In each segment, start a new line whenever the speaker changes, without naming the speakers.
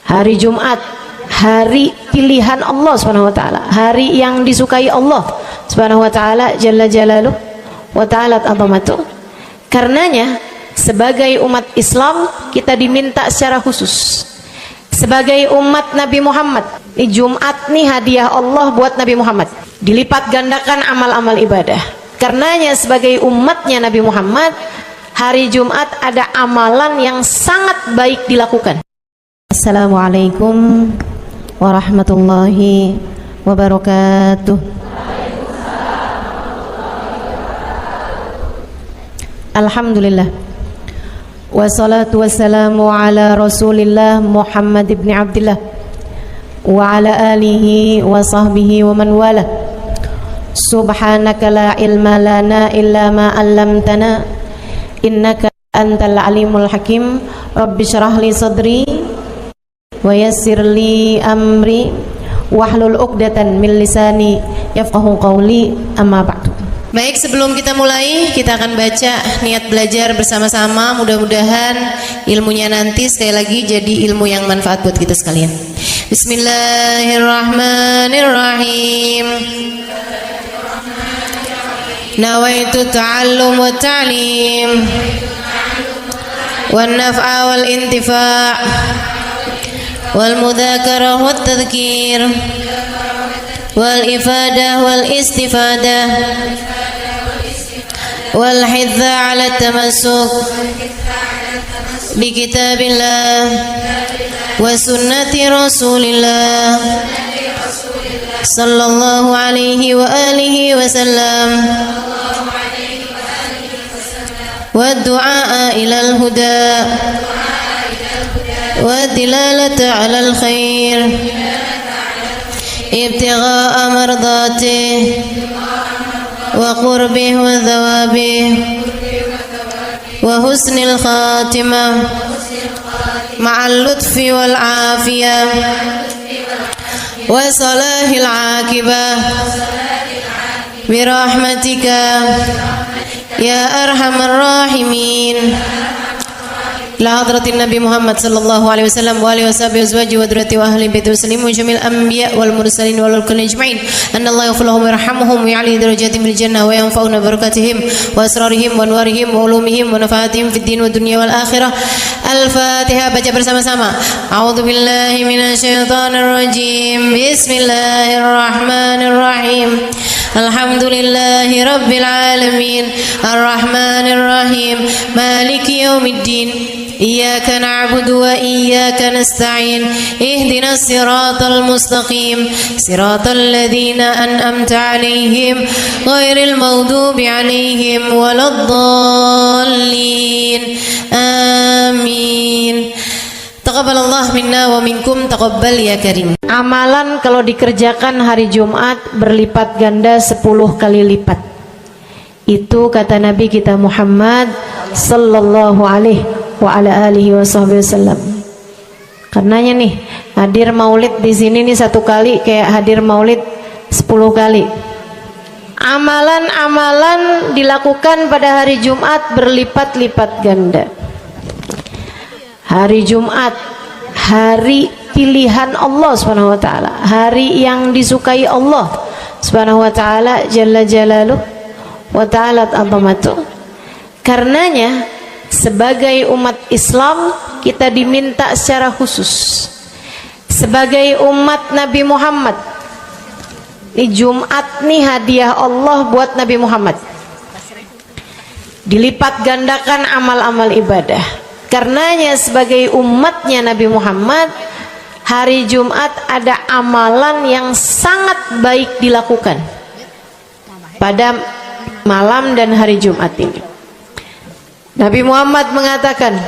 Hari Jumat, hari pilihan Allah Subhanahu wa taala, hari yang disukai Allah Subhanahu wa taala jalla jalaluh wa ta'ala azamatu. Karenanya sebagai umat Islam kita diminta secara khusus sebagai umat Nabi Muhammad, di Jumat nih hadiah Allah buat Nabi Muhammad, dilipat gandakan amal-amal ibadah. Karenanya sebagai umatnya Nabi Muhammad, hari Jumat ada amalan yang sangat baik dilakukan. Assalamualaikum warahmatullahi wabarakatuh. Alhamdulillah, wassalatu wassalamu ala rasulillah Muhammad ibn Abdillah wa ala alihi wa sahbihi wa man wala. Subhanaka la ilma lana illa ma 'allamtana innaka antal alimul hakim. Rabbi shrah li sadri wa yassir li amri wahlul 'uqdatan min lisani yafqahu qawli, amma ba'du. Baik, sebelum kita mulai, kita akan baca niat belajar bersama-sama. Mudah-mudahan ilmunya nanti sekali lagi jadi ilmu yang manfaat buat kita sekalian. Bismillahirrahmanirrahim. Nawaitu ta'allum wa ta'lim wan naf'a wal intifa' wal mudzakarah wat tadhkir wal ifadah wal istifadah wal hidza 'ala tamassuk bi kitabillah wa sunnati rasulillah sallallahu alaihi wa alihi wasallam wa du'a ilal huda wa dilalata 'alal khair ibtigha'a mardatih wa qurbih wa thawabih wa husnil khatimah ma'al lutfi wal afiyah wa salahil aqibah birahmatika ya arhamar rahimin. La hadratin Nabi Muhammad sallallahu alaihi wasallam wa alihi washabihi azwaji wa dzurriyyati wa ahli baiti muslimin jamil anbiya wal mursalin wal kulli ajma'in. Anna Allah yaghfiruhum wa yarhamuhum wa ya'li darajatihim fil jannah wa yanfa'una barakatihim wa asrarihim wa anwarihim wa ulumihim wa nafaatihim fid din wa dunya wal akhirah. Al-Fatihah, baca bersama-sama. A'udzu billahi minasy syaithanir rajim. Bismillahirrahmanirrahim. Alhamdulillahi rabbil alamin arrahmanir rahim maliki yaumiddin iyyaka na'budu wa iyyaka nasta'in ihdinas siratal mustaqim siratal ladzina an'amta 'alaihim ghairil maghdubi 'alaihim waladdallin. Amin. Taqabbalallah minna wa minkum, taqabbal ya karim. Amalan kalau dikerjakan hari Jumat berlipat ganda 10 kali lipat. Itu kata Nabi kita Muhammad sallallahu alaihi wa ala alihi wasallam. Karenanya nih, hadir maulid di sini nih 1 kali kayak hadir maulid 10 kali. Amalan-amalan dilakukan pada hari Jumat berlipat-lipat ganda. Hari Jumat, hari pilihan Allah Subhanahu wa taala, hari yang disukai Allah Subhanahu wa taala jalla jalaluh wa ta'ala azamatu. Karenanya sebagai umat Islam kita diminta secara khusus sebagai umat Nabi Muhammad, di Jumat nih hadiah Allah buat Nabi Muhammad, dilipat gandakan amal-amal ibadah. Karenanya sebagai umatnya Nabi Muhammad, hari Jumat ada amalan yang sangat baik dilakukan pada malam dan hari Jumat ini. Nabi Muhammad mengatakan,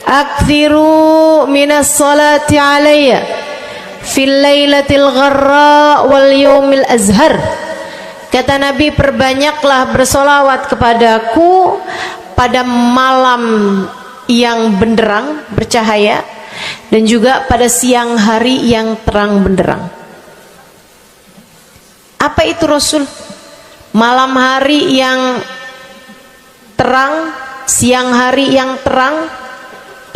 "Aktsiru minas salati alayya fil lailatil gharra wal yaumil azhar." Kata Nabi, perbanyaklah bersolawat kepadaku pada malam yang benderang, bercahaya, dan juga pada siang hari yang terang benderang. Apa itu Rasul? Malam hari yang terang, siang hari yang terang,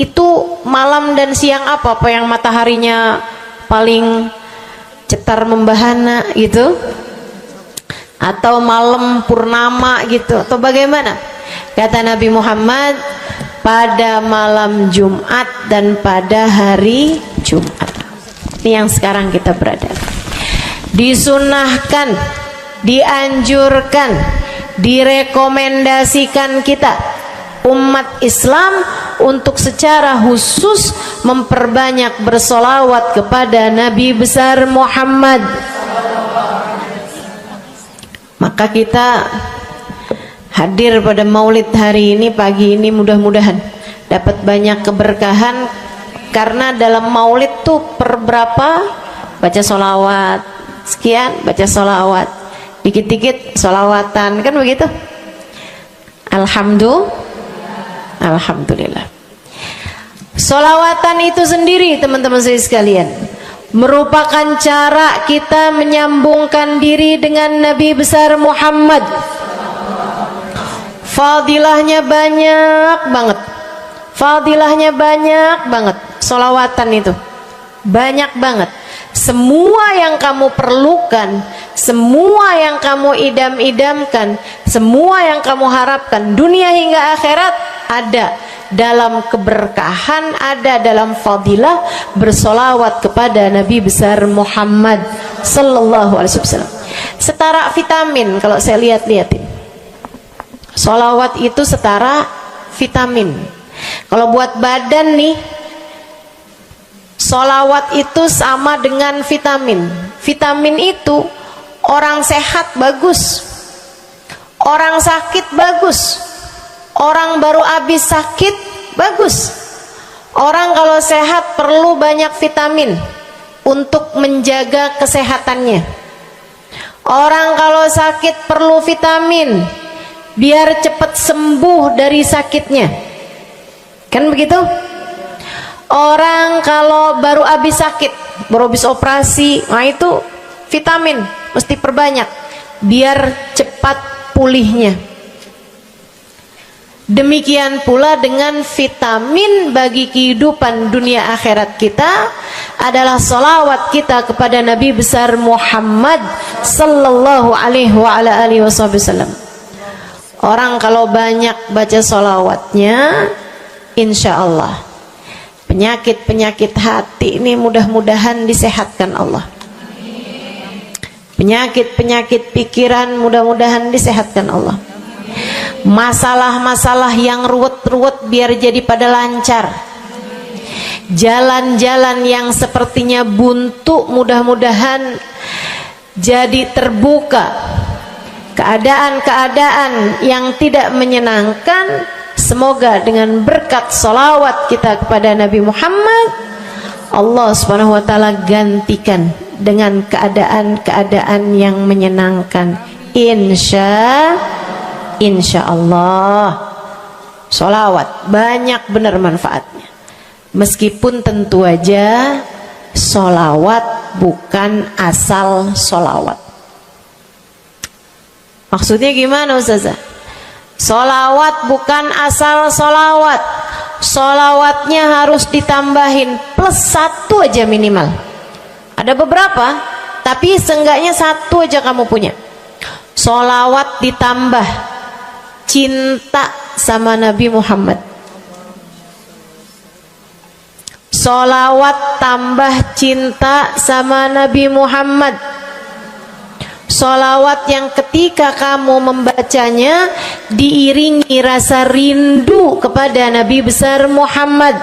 Itu malam dan siang apa yang mataharinya paling cetar membahana gitu, atau malam purnama gitu, atau bagaimana? Kata Nabi Muhammad, pada malam Jumat dan pada hari Jumat. Ini yang sekarang kita berada. Disunahkan, dianjurkan, direkomendasikan kita umat Islam untuk secara khusus memperbanyak bersolawat kepada Nabi besar Muhammad. Maka kita hadir pada maulid hari ini, pagi ini, mudah-mudahan dapat banyak keberkahan, karena dalam maulid tuh per berapa baca solawat sekian, baca solawat dikit-dikit, solawatan, kan begitu. Alhamdulillah. Solawatan itu sendiri, teman-teman saya sekalian, merupakan cara kita menyambungkan diri dengan Nabi besar Muhammad. Fadilahnya banyak banget, fadilahnya banyak banget. Solawatan itu banyak banget. Semua yang kamu perlukan, semua yang kamu idam-idamkan, semua yang kamu harapkan, dunia hingga akhirat, ada dalam keberkahan, ada dalam fadilah bersolawat kepada Nabi besar Muhammad sallallahu alaihi wasallam. Setara vitamin kalau saya lihat-lihatin. Solawat itu setara vitamin. Kalau buat badan nih, solawat itu sama dengan vitamin. Vitamin itu orang sehat bagus, orang sakit bagus, orang baru habis sakit bagus. Orang kalau sehat perlu banyak vitamin untuk menjaga kesehatannya. Orang kalau sakit perlu vitamin biar cepat sembuh dari sakitnya, kan begitu? Orang kalau baru habis sakit, baru habis operasi, nah itu vitamin mesti perbanyak biar cepat pulihnya. Demikian pula dengan vitamin bagi kehidupan dunia akhirat kita adalah salawat kita kepada Nabi besar Muhammad sallallahu alaihi wasallam. Orang kalau banyak baca salawatnya, insya Allah penyakit-penyakit hati ini mudah-mudahan disehatkan Allah. Penyakit-penyakit pikiran mudah-mudahan disehatkan Allah. Masalah-masalah yang ruwet-ruwet biar jadi pada lancar. Jalan-jalan yang sepertinya buntu mudah-mudahan jadi terbuka. Keadaan-keadaan yang tidak menyenangkan, semoga dengan berkat salawat kita kepada Nabi Muhammad, Allah subhanahu wa ta'ala gantikan dengan keadaan-keadaan yang menyenangkan. Insya Allah. Salawat banyak benar manfaatnya. Meskipun tentu aja salawat bukan asal salawat. Maksudnya gimana Ustazah? Solawat bukan asal solawat. Solawatnya harus ditambahin plus 1 aja minimal. Ada beberapa, tapi seenggaknya 1 aja kamu punya. Solawat ditambah cinta sama Nabi Muhammad. Solawat tambah cinta sama Nabi Muhammad. Solawat yang ketika kamu membacanya diiringi rasa rindu kepada Nabi besar Muhammad.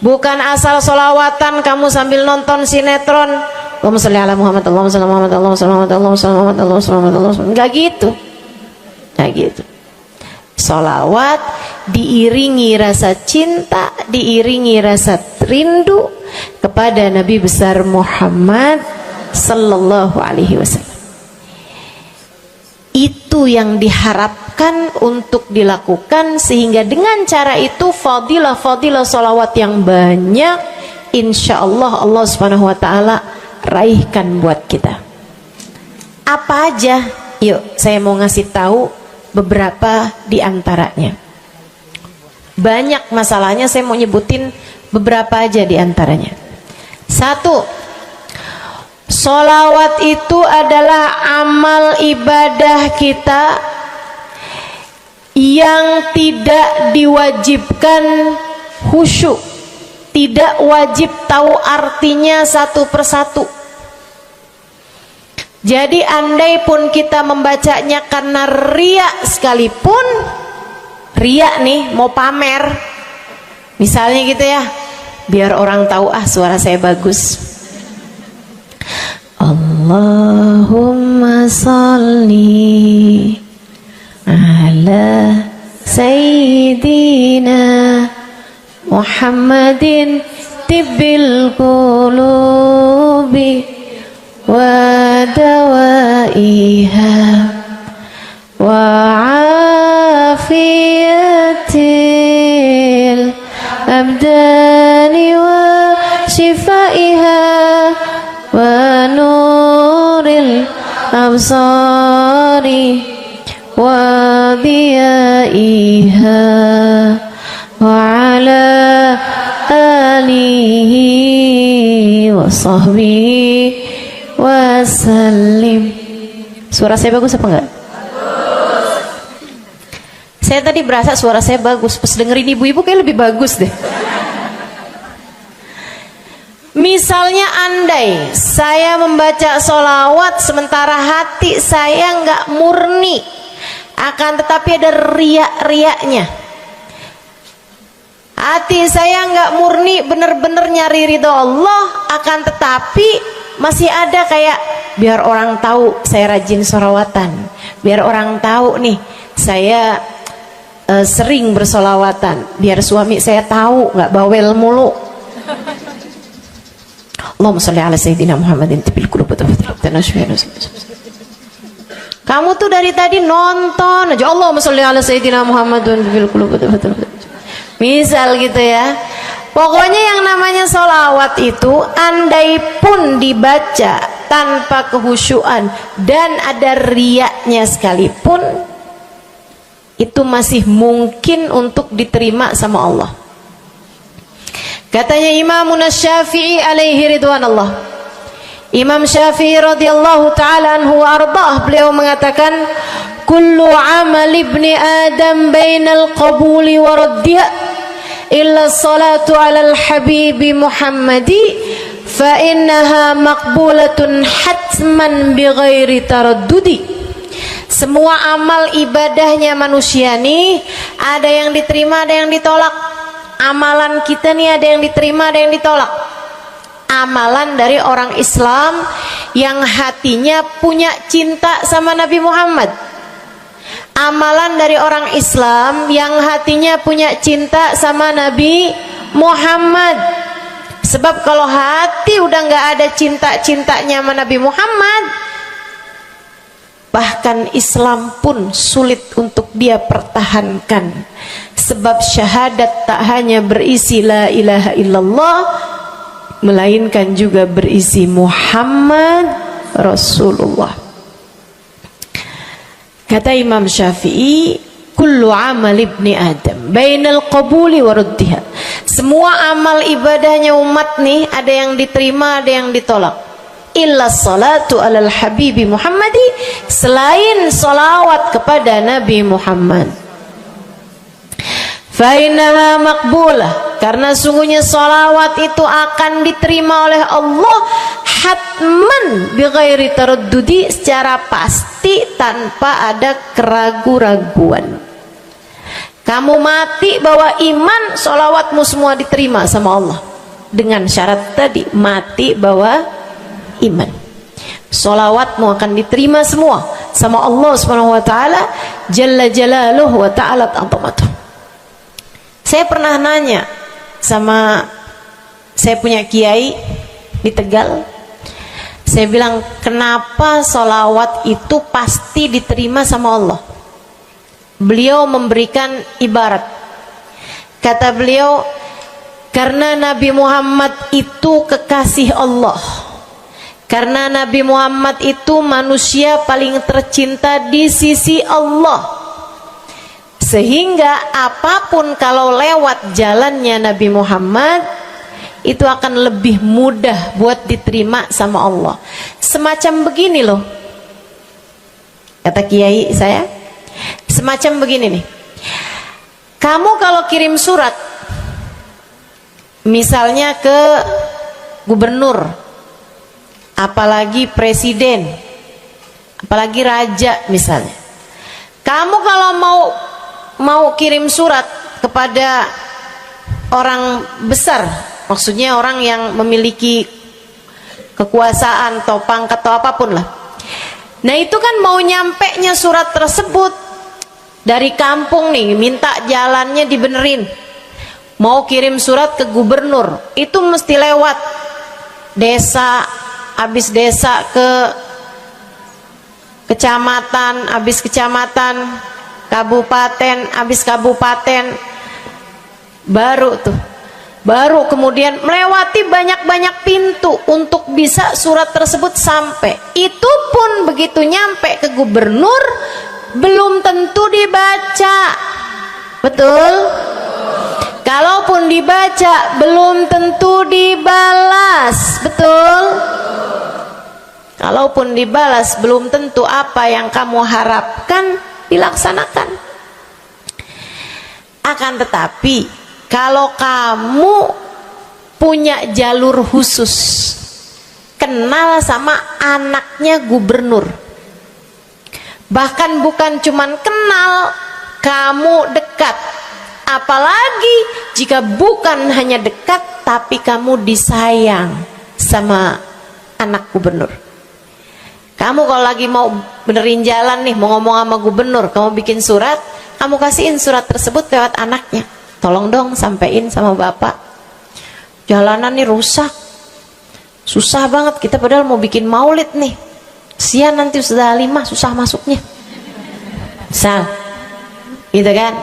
Bukan asal solawatan kamu sambil nonton sinetron, Allahumma sholli ala Muhammad, Allahumma sholli ala Muhammad, Allahumma sholli ala Muhammad, Allahumma sholli ala Muhammad, Allahumma sholli ala Muhammad. Enggak gitu. Enggak gitu. Solawat diiringi rasa cinta, diiringi rasa rindu kepada Nabi besar Muhammad sallallahu alaihi wasallam. Itu yang diharapkan untuk dilakukan, sehingga dengan cara itu fadilah-fadilah salawat yang banyak insyaallah Allah subhanahu wa ta'ala raihkan buat kita. Apa aja? Yuk saya mau ngasih tahu beberapa di antaranya. banyak masalahnya. Saya mau nyebutin beberapa aja di antaranya. Satu, sholawat itu adalah amal ibadah kita yang tidak diwajibkan khusyuk, tidak wajib tahu artinya satu persatu. Jadi andai pun kita membacanya karena riya sekalipun, riya nih mau pamer, misalnya gitu ya, biar orang tahu suara saya bagus. Allahumma sholli ala sayyidina Muhammadin tibbil qulubi wa dawaiha wa afiyatil abdani wa shifaiha wa nuril absari wa diyaiha wa ala alihi wa sahbihi wasallim. Suara saya bagus apa enggak? Bagus. Saya tadi berasa suara saya bagus, pas dengerin ibu-ibu kayak lebih bagus deh. Misalnya andai saya membaca sholawat sementara hati saya nggak murni, akan tetapi ada riak-riaknya. Hati saya nggak murni bener-bener nyari ridho Allah, akan tetapi masih ada kayak biar orang tahu saya rajin sholawatan, biar orang tahu nih saya sering bersolawatan, biar suami saya tahu nggak bawel mulu. Allahumma sholli ala sayyidina Muhammadin tibil qulubi. Kamu tuh dari tadi nonton aja Allahumma sholli ala sayyidina Muhammadin tibil qulubi. Misal gitu ya. Pokoknya yang namanya sholawat itu andai pun dibaca tanpa kehusyuan dan ada riaknya sekalipun, itu masih mungkin untuk diterima sama Allah. Katanya Imam Syafi'i alaihi ridwanallah, Imam Syafi'i radhiyallahu ta'ala anhu wa ardhah, beliau mengatakan kullu amal ibni adam bainal qabuli wa raddiya illa salatu alal habibi Muhammadi fa innaha maqbulatun hatman bighairi taraddudi. Semua amal ibadahnya manusia nih ada yang diterima, ada yang ditolak. Amalan kita nih ada yang diterima, ada yang ditolak. Amalan dari orang Islam yang hatinya punya cinta sama Nabi Muhammad, amalan dari orang Islam yang hatinya punya cinta sama Nabi Muhammad. Sebab kalau hati udah nggak ada cinta-cintanya sama Nabi Muhammad, bahkan Islam pun sulit untuk dia pertahankan. Sebab syahadat tak hanya berisi la ilaha illallah, melainkan juga berisi Muhammad Rasulullah. Kata Imam Syafi'i, kullu amal ibni adam bainal qabuli wa raddiha. Semua amal ibadahnya umat nih ada yang diterima, ada yang ditolak. Illa salatu alal habibi Muhammadi, selain salawat kepada Nabi Muhammad. Fa innaha maqbulah, karena sungguhnya salawat itu akan diterima oleh Allah hatman bighairi taraddudi, secara pasti tanpa ada keraguan-raguan. Kamu mati bawa iman, sholawatmu semua diterima sama Allah. Dengan syarat tadi, mati bawa iman, sholawatmu akan diterima semua sama Allah Subhanahu wa ta'ala Jalla Jalaluhu wa ta'alat azamatuh. Saya pernah nanya sama saya punya kiai di Tegal. Saya bilang, kenapa sholawat itu pasti diterima sama Allah? Beliau memberikan ibarat. Kata beliau, karena Nabi Muhammad itu kekasih Allah. Karena Nabi Muhammad itu manusia paling tercinta di sisi Allah. Sehingga apapun kalau lewat jalannya Nabi Muhammad itu akan lebih mudah buat diterima sama Allah. Semacam begini loh, kata kiai saya, semacam begini nih. Kamu kalau kirim surat misalnya ke gubernur, apalagi presiden, apalagi raja misalnya, kamu kalau mau kirim surat kepada orang besar, maksudnya orang yang memiliki kekuasaan atau pangkat atau apapun lah. Nah itu kan mau nyampe nya surat tersebut dari kampung nih, minta jalannya dibenerin, mau kirim surat ke gubernur, itu mesti lewat desa, habis desa ke kecamatan, habis kecamatan, kabupaten, habis kabupaten, baru kemudian melewati banyak-banyak pintu untuk bisa surat tersebut sampai. Itu pun begitu nyampe ke gubernur belum tentu dibaca, betul? Kalaupun dibaca belum tentu dibalas, betul? Kalaupun dibalas belum tentu apa yang kamu harapkan dilaksanakan. Akan tetapi kalau kamu punya jalur khusus, kenal sama anaknya gubernur, bahkan bukan cuman kenal, kamu dekat, apalagi jika bukan hanya dekat tapi kamu disayang sama anak gubernur. Kamu kalau lagi mau benerin jalan nih, mau ngomong sama gubernur, kamu bikin surat, kamu kasihin surat tersebut lewat anaknya, tolong dong sampein sama bapak, jalanan nih rusak, susah banget, kita padahal mau bikin maulid nih, sian nanti sudah 5 susah masuknya, misal gitu kan.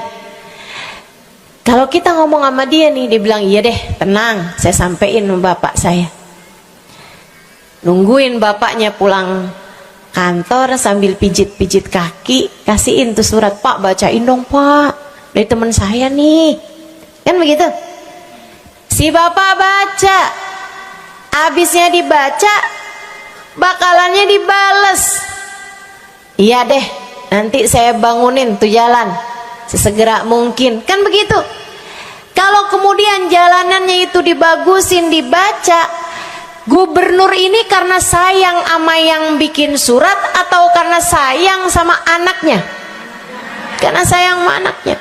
Kalau kita ngomong sama dia nih, dia bilang iya deh, tenang, saya sampein sama bapak saya. Nungguin bapaknya pulang kantor sambil pijit-pijit kaki, kasihin tuh surat, Pak bacain dong Pak, dari teman saya nih, kan begitu. Si bapak baca, abisnya dibaca, bakalannya dibales, iya deh, nanti saya bangunin tuh jalan sesegera mungkin, kan begitu. Kalau kemudian jalanannya itu dibagusin, dibaca, gubernur ini karena sayang sama yang bikin surat atau karena sayang sama anaknya? Karena sayang sama anaknya.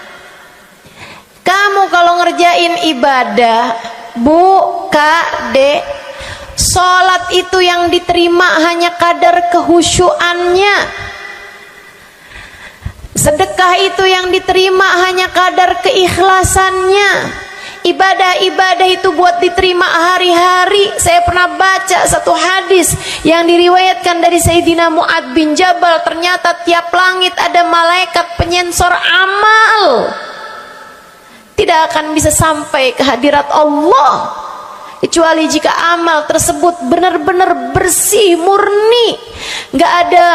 Kamu kalau ngerjain ibadah, Bu, Kak, Dek, sholat itu yang diterima hanya kadar kehusyuannya. Sedekah itu yang diterima hanya kadar keikhlasannya. Ibadah-ibadah itu buat diterima hari-hari. Saya pernah baca satu hadis yang diriwayatkan dari Sayyidina Mu'ad bin Jabal, ternyata tiap langit ada malaikat penyensor amal, tidak akan bisa sampai ke hadirat Allah kecuali jika amal tersebut benar-benar bersih, murni, nggak ada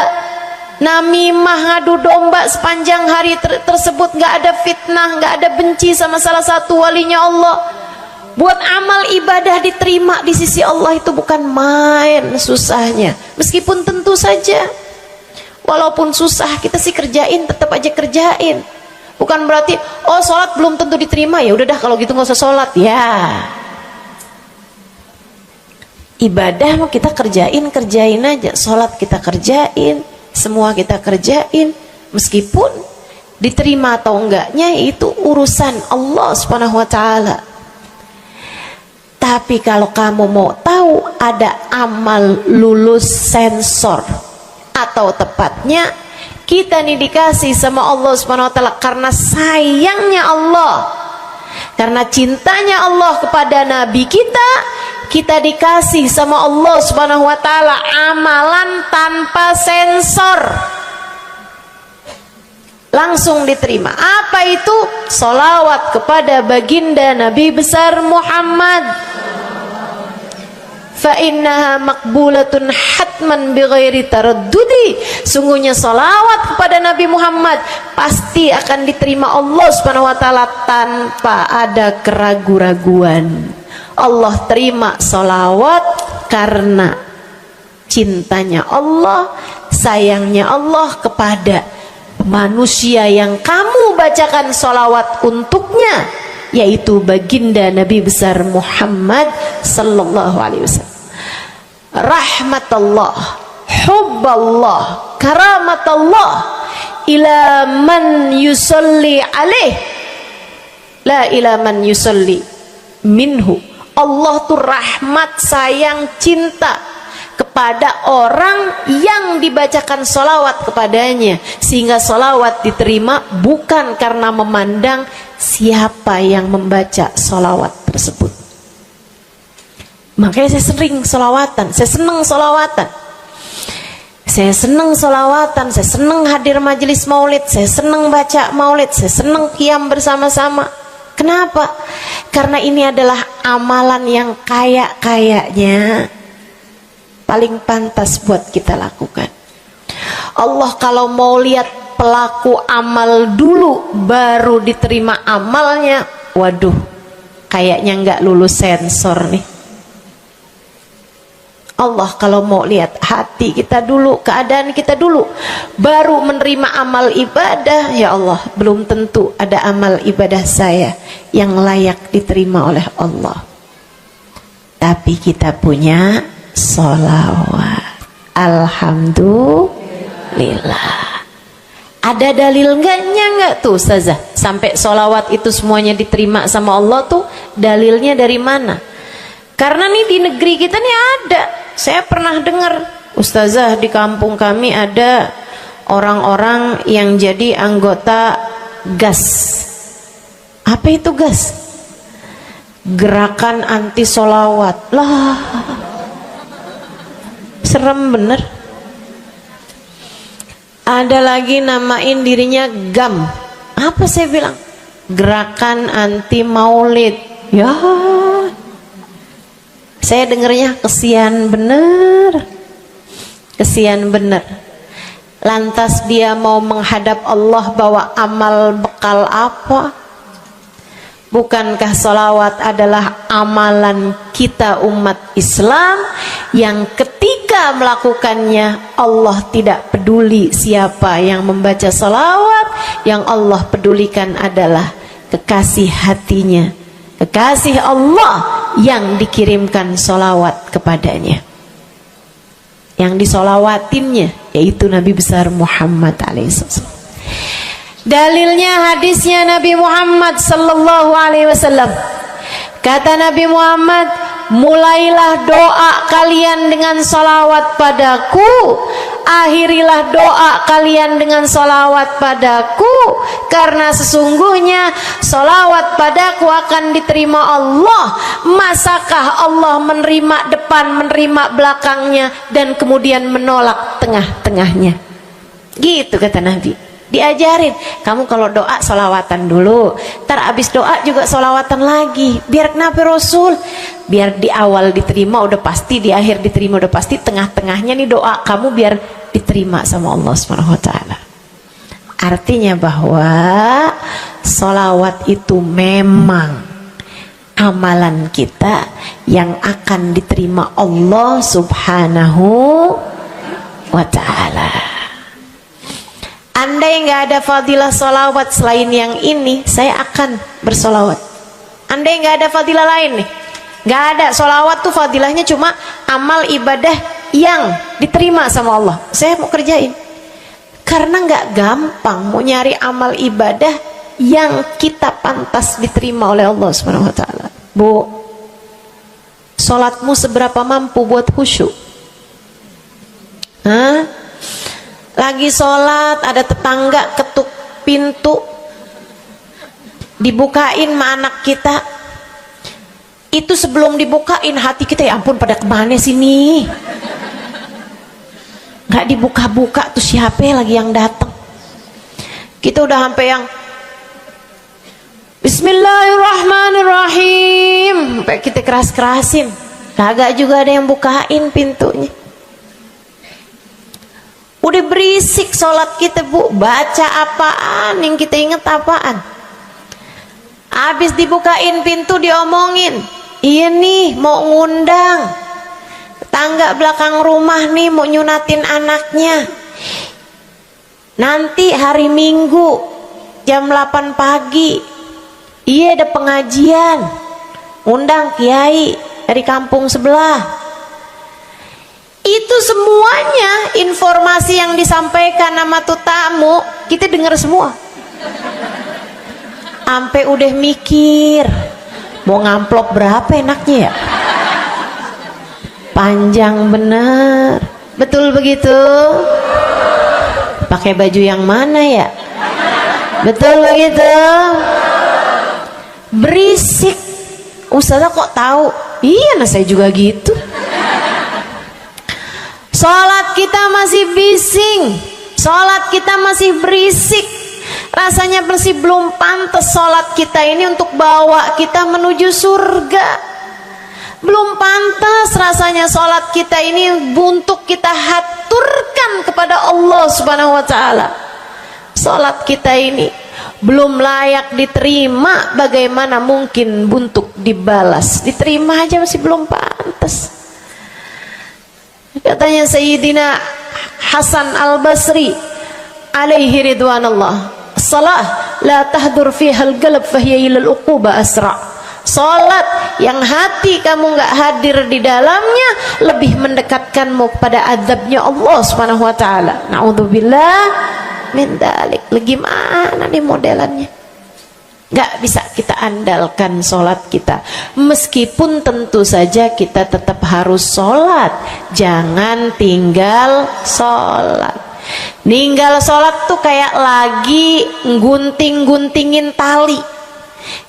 namimah, ngadu domba sepanjang hari tersebut, nggak ada fitnah, nggak ada benci sama salah satu walinya Allah. Buat amal ibadah diterima di sisi Allah itu bukan main susahnya. Meskipun tentu saja walaupun susah kita sih kerjain, tetap aja kerjain. Bukan berarti oh sholat belum tentu diterima, ya udah dah kalau gitu nggak usah sholat ya. Ibadah mau kita kerjain aja, sholat kita kerjain, semua kita kerjain, meskipun diterima atau enggaknya itu urusan Allah Subhanahu wa taala. Tapi kalau kamu mau tahu, ada amal lulus sensor, atau tepatnya kita nih dikasih sama Allah Subhanahu wa taala karena sayangnya Allah, karena cintanya Allah kepada nabi kita, kita dikasih sama Allah Subhanahu wa taala amalan tanpa sensor, langsung diterima. Apa itu? Sholawat kepada baginda Nabi besar Muhammad. fa innaha maqbulatun hatman bighairi taraddudi. Sungguhnya salawat kepada Nabi Muhammad pasti akan diterima Allah Subhanahu wa taala tanpa ada keraguan-raguan. Allah terima salawat karena cintanya Allah, sayangnya Allah kepada manusia yang kamu bacakan salawat untuknya, yaitu baginda Nabi besar Muhammad sallallahu alaihi wasallam. Rahmatullah, hubballah, karamatullah ila man yusalli alaih, la ila man yusalli minhu. Allah tuh rahmat, sayang, cinta kepada orang yang dibacakan solawat kepadanya, sehingga solawat diterima bukan karena memandang siapa yang membaca solawat tersebut. Makanya saya sering solawatan, saya senang solawatan, saya senang solawatan, saya senang hadir majelis maulid, saya senang baca maulid, saya senang qiyam bersama-sama. Kenapa? Karena ini adalah amalan yang kayaknya paling pantas buat kita lakukan. Allah kalau mau lihat pelaku amal dulu baru diterima amalnya, waduh, kayaknya nggak lulus sensor nih. Allah kalau mau lihat hati kita dulu, keadaan kita dulu, baru menerima amal ibadah, ya Allah, belum tentu ada amal ibadah saya yang layak diterima oleh Allah. Tapi kita punya sholawat, alhamdulillah. Ada dalil nggak tuh Ustazah sampai sholawat itu semuanya diterima sama Allah tuh? Dalilnya dari mana? Karena nih di negeri kita nih ada, saya pernah dengar Ustazah, di kampung kami ada orang-orang yang jadi anggota GAS. Apa itu GAS? Gerakan anti sholawat. Lah, serem bener. Ada lagi namain dirinya GAM. Apa saya bilang? Gerakan anti maulid. Ya, saya dengernya kesian bener, kesian bener. Lantas dia mau menghadap Allah bawa amal bekal apa? Bukankah sholawat adalah amalan kita umat Islam yang ketika melakukannya Allah tidak peduli siapa yang membaca sholawat, yang Allah pedulikan adalah kekasih hatinya, kekasih Allah yang dikirimkan sholawat kepadanya, yang disolawatinnya yaitu Nabi besar Muhammad alaihissalam. Dalilnya hadisnya Nabi Muhammad sallallahu alaihi wasallam. Kata Nabi Muhammad, mulailah doa kalian dengan salawat padaku, akhirilah doa kalian dengan salawat padaku, karena sesungguhnya salawat padaku akan diterima Allah. Masakah Allah menerima depan, menerima belakangnya, dan kemudian menolak tengah-tengahnya? Gitu kata Nabi. Diajarin, kamu kalau doa solawatan dulu, ntar abis doa juga solawatan lagi. Biar kenapa Rasul? Biar di awal diterima udah pasti, di akhir diterima udah pasti, tengah-tengahnya nih doa kamu biar diterima sama Allah Subhanahu wa taala. Artinya bahwa solawat itu memang amalan kita yang akan diterima Allah Subhanahu wa taala. Andai nggak ada fadilah solawat selain yang ini, saya akan bersolawat. Andai nggak ada fadilah lain nih, nggak ada solawat tuh fadilahnya cuma amal ibadah yang diterima sama Allah, saya mau kerjain. Karena nggak gampang mau nyari amal ibadah yang kita pantas diterima oleh Allah Subhanahu wa taala. Bu, sholatmu seberapa mampu buat khusyuk? Hah? Lagi sholat ada tetangga ketuk pintu, dibukain sama anak kita. Itu sebelum dibukain hati kita, ya ampun pada kemana sini? Gak dibuka-buka tuh siapa lagi yang datang? Kita udah sampai yang Bismillahirrahmanirrahim, sampai kita keras-kerasin. kagak juga ada yang bukain pintunya. Udah berisik sholat kita Bu, baca apaan, yang kita inget apaan. Habis dibukain pintu diomongin, iya nih mau ngundang tangga belakang rumah nih, mau nyunatin anaknya nanti hari Minggu jam 8 pagi, iya ada pengajian, undang kiai dari kampung sebelah. Itu semuanya informasi yang disampaikan sama tuh tamu kita dengar semua. Sampai udah mikir mau ngamplop berapa enaknya ya, panjang bener, betul begitu? Pakai baju yang mana ya, betul begitu? Berisik. Ustazah kok tahu? Iya, nah saya juga gitu. Sholat kita masih bising, sholat kita masih berisik, rasanya masih belum pantas sholat kita ini untuk bawa kita menuju surga. Belum pantas rasanya sholat kita ini untuk kita haturkan kepada Allah Subhanahu wa ta'ala. Sholat kita ini belum layak diterima, bagaimana mungkin untuk dibalas? Diterima aja masih belum pantas. Katanya Sayyidina Hasan Al-Basri alaihi ridwanallah, salah la tahdur fiha al-qalb fahiya ila al-uquba asra. Salat yang hati kamu enggak hadir di dalamnya lebih mendekatkanmu kepada azabnya Allah Subhanahu wa taala. Naudzubillah min dzalik. Gimana nih modelannya? Gak bisa kita andalkan sholat kita, meskipun tentu saja kita tetap harus sholat. Jangan tinggal sholat. Ninggal sholat tuh kayak lagi gunting-guntingin tali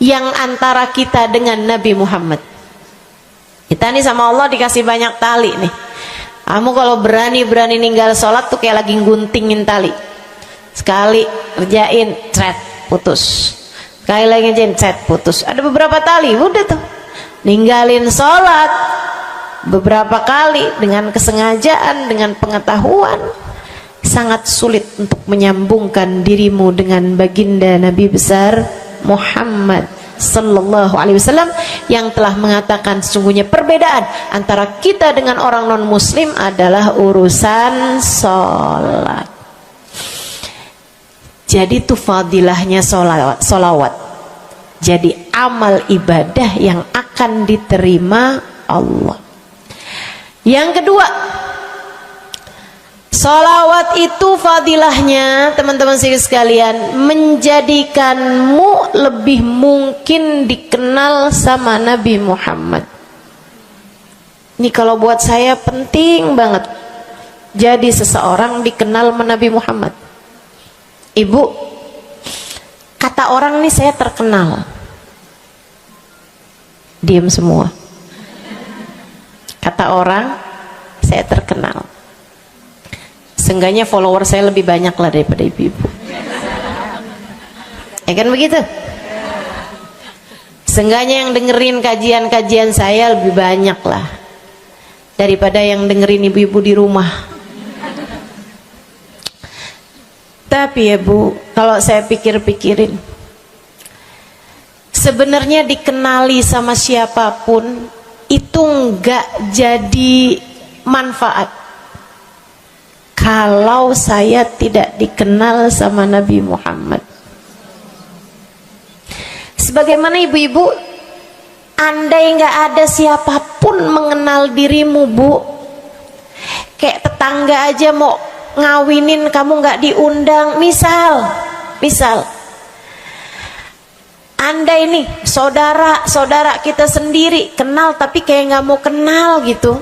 yang antara kita dengan Nabi Muhammad. Kita nih sama Allah dikasih banyak tali nih. Kamu kalau berani-berani ninggal sholat tuh kayak lagi guntingin tali. Sekali kerjain, cret, putus. Sekali lagi jencet, putus. Ada beberapa tali, udah tuh ninggalin sholat beberapa kali dengan kesengajaan, dengan pengetahuan, sangat sulit untuk menyambungkan dirimu dengan baginda Nabi besar Muhammad sallallahu alaihi wasallam yang telah mengatakan sesungguhnya perbedaan antara kita dengan orang non muslim adalah urusan sholat. Jadi itu fadilahnya solawat. Jadi amal ibadah yang akan diterima Allah. Yang kedua, solawat itu fadilahnya teman-teman sekalian menjadikanmu lebih mungkin dikenal sama Nabi Muhammad. Ini kalau buat saya penting banget. Jadi seseorang dikenal sama Nabi Muhammad. Ibu, kata orang nih saya terkenal. Diam semua. Kata orang saya terkenal. Seenggaknya follower saya lebih banyak lah daripada ibu-ibu. Ya kan begitu? Seenggaknya yang dengerin kajian-kajian saya lebih banyak lah daripada yang dengerin ibu-ibu di rumah. Tapi ya Bu, kalau saya pikir-pikirin, sebenarnya dikenali sama siapapun itu enggak jadi manfaat kalau saya tidak dikenal sama Nabi Muhammad. Sebagaimana ibu-ibu, andai enggak ada siapapun mengenal dirimu Bu, kayak tetangga aja mau ngawinin kamu nggak diundang, misal andai nih saudara kita sendiri kenal tapi kayak nggak mau kenal gitu,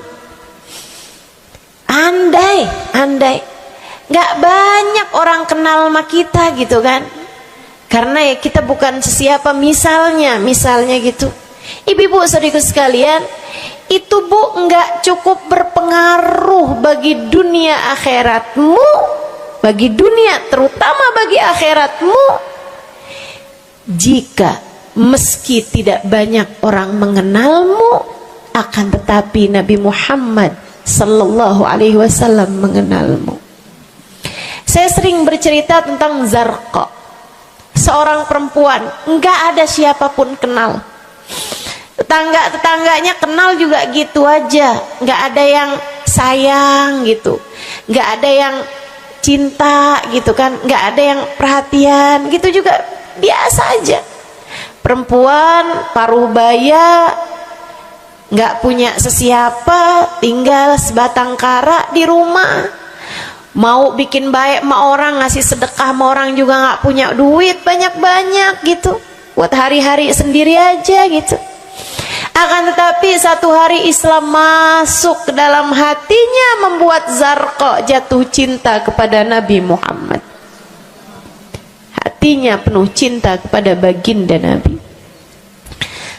andai nggak banyak orang kenal sama kita gitu kan, karena ya kita bukan sesiapa, misalnya gitu. Ibu-ibu saudaraku sekalian, itu Bu enggak cukup berpengaruh bagi dunia akhiratmu, bagi dunia terutama bagi akhiratmu, jika meski tidak banyak orang mengenalmu akan tetapi Nabi Muhammad sallallahu alaihi wasallam mengenalmu. Saya sering bercerita tentang Zarqa, seorang perempuan, enggak ada siapapun kenal. Tetangga-tetangganya kenal juga gitu aja, enggak ada yang sayang gitu, enggak ada yang cinta gitu kan, enggak ada yang perhatian gitu, juga biasa aja. Perempuan paruh baya, nggak punya sesiapa, tinggal sebatang kara di rumah. Mau bikin baik sama orang, ngasih sedekah sama orang juga nggak punya duit banyak-banyak gitu, buat hari-hari sendiri aja gitu. Akan tetapi satu hari Islam masuk ke dalam hatinya, membuat Zarqa jatuh cinta kepada Nabi Muhammad. Hatinya penuh cinta kepada baginda Nabi.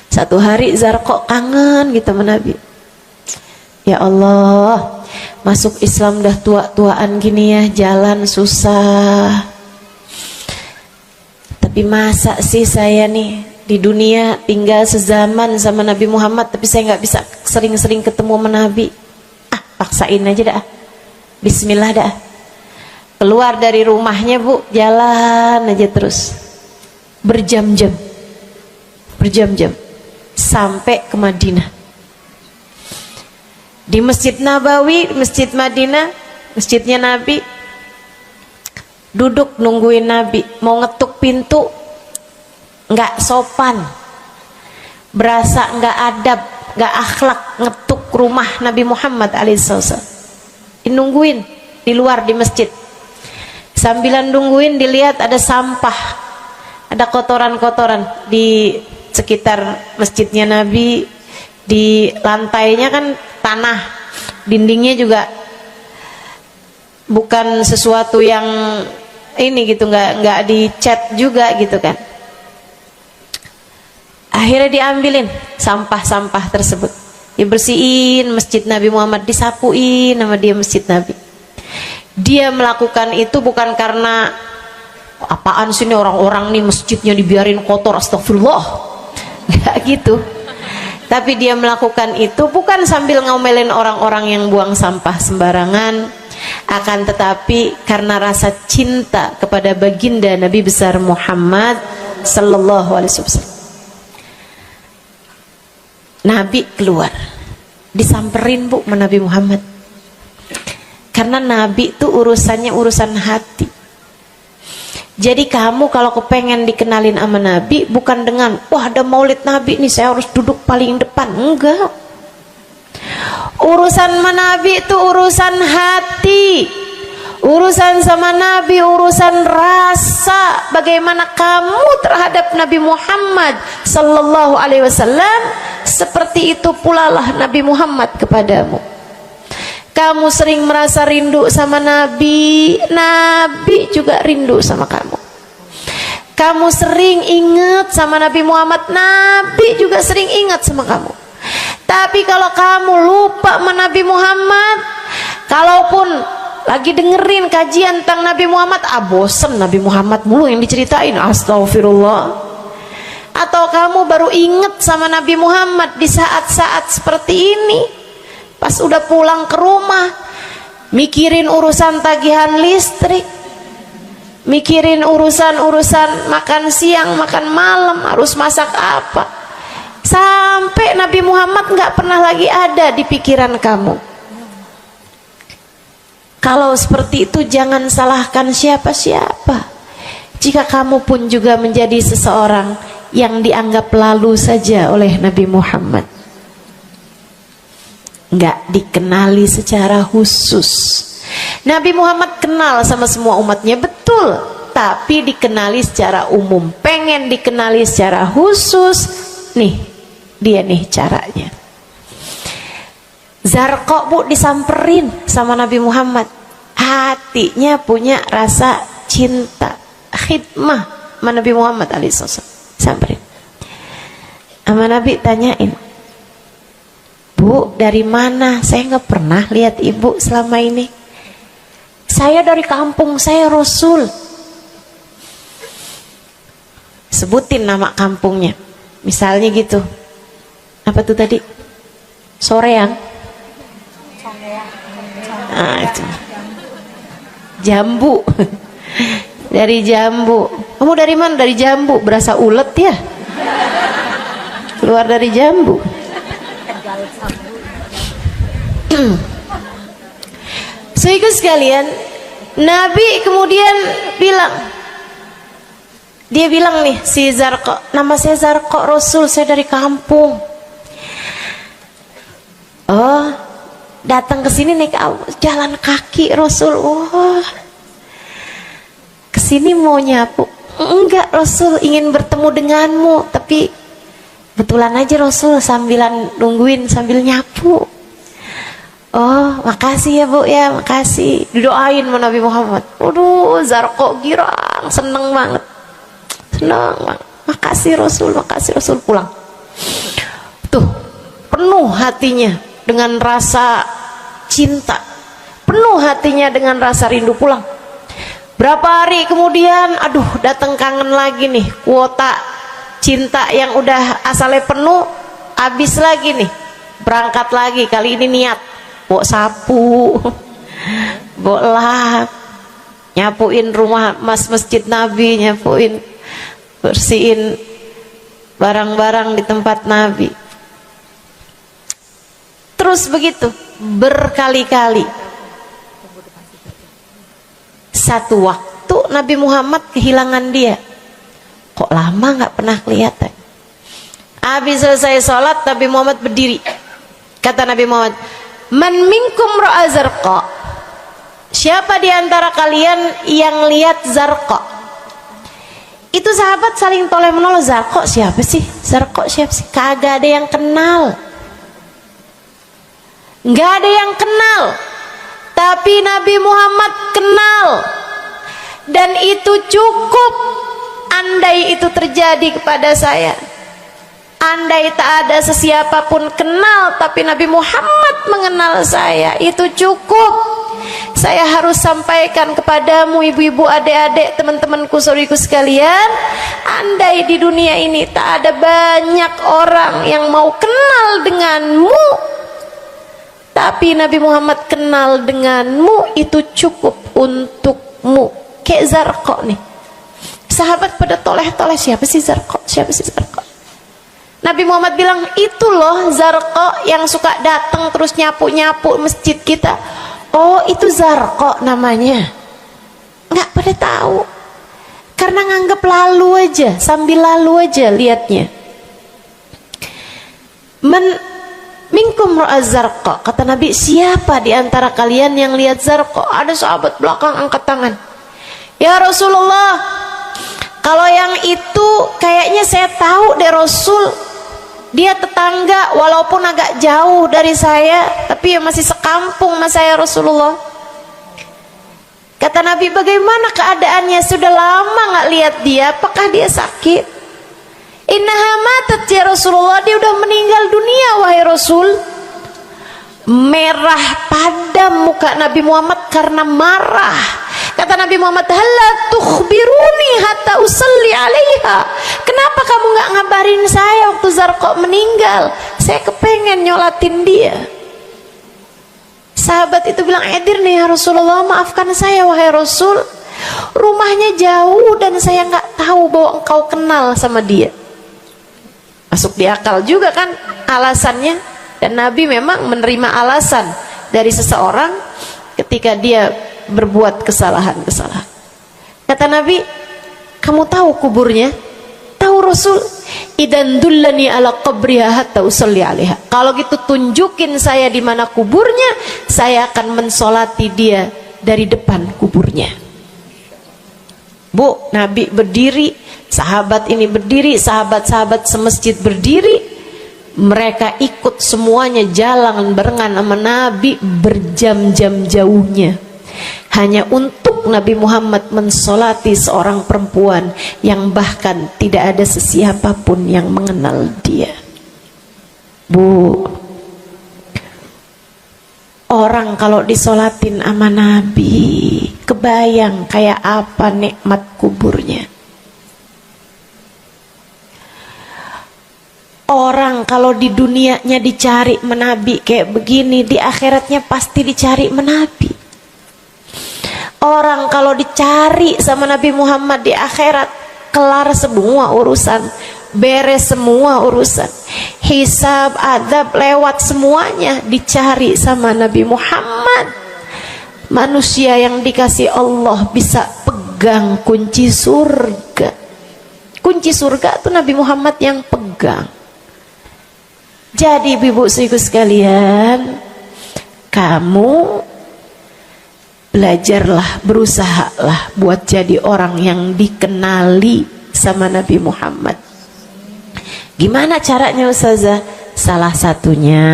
Satu hari Zarqa kangen gitu sama Nabi. Ya Allah, masuk Islam dah tua-tuaan gini ya, jalan susah. Tapi masa sih saya nih di dunia tinggal sezaman sama Nabi Muhammad, tapi saya nggak bisa sering-sering ketemu sama Nabi. Paksain aja dah. Bismillah dah. Keluar dari rumahnya bu, jalan aja terus berjam-jam sampai ke Madinah. Di Masjid Nabawi, Masjid Madinah, masjidnya Nabi, duduk nungguin Nabi. Mau ngetuk pintu nggak sopan, berasa nggak adab, nggak akhlak ngetuk rumah Nabi Muhammad alaihissalam. Nungguin di luar di masjid. Sambilan nungguin dilihat ada sampah, ada kotoran-kotoran di sekitar masjidnya Nabi. Di lantainya kan tanah, dindingnya juga bukan sesuatu yang ini gitu, nggak dicat juga gitu kan. Akhirnya diambilin sampah-sampah tersebut, dibersihin masjid Nabi Muhammad, disapuin sama dia masjid Nabi. Dia melakukan itu bukan karena apaan sih ini orang-orang nih masjidnya dibiarin kotor, astagfirullah, nggak gitu. Tapi dia melakukan itu bukan sambil ngomelin orang-orang yang buang sampah sembarangan, akan tetapi karena rasa cinta kepada baginda Nabi besar Muhammad sallallahu alaihi wasallam. Nabi keluar, disamperin bu sama Nabi Muhammad. Karena Nabi itu urusannya urusan hati. Jadi kamu kalau kepengen dikenalin sama Nabi, bukan dengan wah ada maulid Nabi nih saya harus duduk paling depan, enggak. Urusan sama Nabi itu urusan hati. Urusan sama Nabi urusan rasa, bagaimana kamu terhadap Nabi Muhammad sallallahu alaihi wasallam, seperti itu pula lah Nabi Muhammad kepadamu. Kamu sering merasa rindu sama Nabi, Nabi juga rindu sama kamu. Kamu sering ingat sama Nabi Muhammad, Nabi juga sering ingat sama kamu. Tapi kalau kamu lupa sama Nabi Muhammad, kalaupun lagi dengerin kajian tentang Nabi Muhammad, bosen Nabi Muhammad mulu yang diceritain, astagfirullah. Atau kamu baru ingat sama Nabi Muhammad di saat-saat seperti ini, pas udah pulang ke rumah, mikirin urusan tagihan listrik, mikirin urusan makan siang, makan malam, harus masak apa, sampai Nabi Muhammad nggak pernah lagi ada di pikiran kamu. Kalau seperti itu jangan salahkan siapa-siapa. Jika kamu pun juga menjadi seseorang yang dianggap lalu saja oleh Nabi Muhammad, nggak dikenali secara khusus. Nabi Muhammad kenal sama semua umatnya, betul, tapi dikenali secara umum. Pengen dikenali secara khusus, nih dia nih caranya. Zarqa bu disamperin sama Nabi Muhammad, hatinya punya rasa cinta, khidmah sama Nabi Muhammad alaihissalam. Samperin sama Nabi, tanyain, Bu, dari mana? Saya nggak pernah lihat ibu selama ini. Saya dari kampung, saya Rasul. Sebutin nama kampungnya. Misalnya gitu. Apa tuh tadi? Soreang. Nah, itu. Jambu. Dari jambu. Kamu dari mana? Dari jambu. Berasa ulet ya? Keluar dari jambu. Sehingga sekalian, Nabi kemudian bilang, dia bilang nih si Zarqa, nama saya Zarqa Rasul, saya dari kampung. Oh, datang ke sini naik jalan kaki Rasul. Wah, kesini mau nyapu? Enggak Rasul, ingin bertemu denganmu, tapi betulan aja Rasul sambilan nungguin sambil nyapu. Oh, makasih ya Bu ya, makasih. Didoain sama Nabi Muhammad. Waduh, Zarqa girang, seneng banget. Seneng banget. Makasih Rasul pulang. Tuh, penuh hatinya dengan rasa cinta. Penuh hatinya dengan rasa rindu pulang. Berapa hari kemudian, aduh, datang kangen lagi nih. Kuota cinta yang udah asalnya penuh, habis lagi nih. Berangkat lagi, kali ini niat bawa sapu, bawa lap, nyapuin rumah masjid Nabi, nyapuin, bersihin barang-barang di tempat Nabi. Terus begitu berkali-kali. Satu waktu Nabi Muhammad kehilangan dia. Kok lama nggak pernah kelihatan. Habis selesai sholat, Nabi Muhammad berdiri. Kata Nabi Muhammad, man minkum ra'a Zarqa, siapa di antara kalian yang lihat Zarqa? Itu sahabat saling toleh menolong. Zarqa siapa sih? Zarqa siapa sih? Kagak ada yang kenal, nggak ada yang kenal. Tapi Nabi Muhammad kenal, dan itu cukup. Andai itu terjadi kepada saya, andai tak ada sesiapa pun kenal, tapi Nabi Muhammad mengenal saya, itu cukup. Saya harus sampaikan kepadamu ibu-ibu, adik-adik, teman-temanku, saudariku sekalian, andai di dunia ini tak ada banyak orang yang mau kenal denganmu, tapi Nabi Muhammad kenal denganmu, itu cukup untukmu. Kayak Zarqa nih, sahabat pada toleh-toleh, siapa sih Zarqa? Siapa sih Zarqa? Nabi Muhammad bilang, itu loh Zarqa yang suka datang terus nyapu-nyapu masjid kita. Oh, itu Zarqa namanya. Nggak pada tahu, karena nganggap lalu aja, sambil lalu aja liatnya. Minkum ra'a Zarqa, kata Nabi, siapa di antara kalian yang lihat Zarqa? Ada sahabat belakang angkat tangan. Ya Rasulullah, kalau yang itu kayaknya saya tahu deh Rasul. Dia tetangga, walaupun agak jauh dari saya, tapi ya masih sekampung sama saya Rasulullah. Kata Nabi, bagaimana keadaannya? Sudah lama nggak lihat dia, apakah dia sakit? Innaha matat ya Rasulullah, dia udah meninggal dunia wahai Rasul. Merah padam muka Nabi Muhammad karena marah. Kata Nabi Muhammad, halla tukhbiruni hatta usalli alaiha. Kenapa kamu nggak ngabarin saya waktu Zarqa meninggal? Saya kepengen nyolatin dia. Sahabat itu bilang, edir nih ya Rasulullah, maafkan saya wahai Rasul, rumahnya jauh dan saya nggak tahu bahwa engkau kenal sama dia. Masuk di akal juga kan alasannya. Dan Nabi memang menerima alasan dari seseorang ketika dia berbuat kesalahan-kesalahan. Kata Nabi, kamu tahu kuburnya? Tahu Rasul? Idan dullani ala qabriha hatta usalli alaiha. Kalau gitu tunjukin saya di mana kuburnya, saya akan mensolati dia dari depan kuburnya. Bu, Nabi berdiri, sahabat ini berdiri, sahabat-sahabat semasjid berdiri. Mereka ikut semuanya jalan barengan sama Nabi berjam-jam jauhnya, hanya untuk Nabi Muhammad mensolati seorang perempuan yang bahkan tidak ada sesiapa pun yang mengenal dia. Bu, orang kalau disolatin sama Nabi, kebayang kayak apa nikmat kuburnya. Orang Orang kalau di dunianya dicari menabi kayak begini, di akhiratnya pasti dicari menabi. Orang kalau dicari sama Nabi Muhammad di akhirat, kelar semua urusan, beres semua urusan, hisab, adab lewat semuanya, dicari sama Nabi Muhammad. Manusia yang dikasih Allah bisa pegang kunci surga. Kunci surga itu Nabi Muhammad yang pegang. Jadi ibu-ibu sekalian, kamu belajarlah, berusahalah buat jadi orang yang dikenali sama Nabi Muhammad. Gimana caranya Ustazah? Salah satunya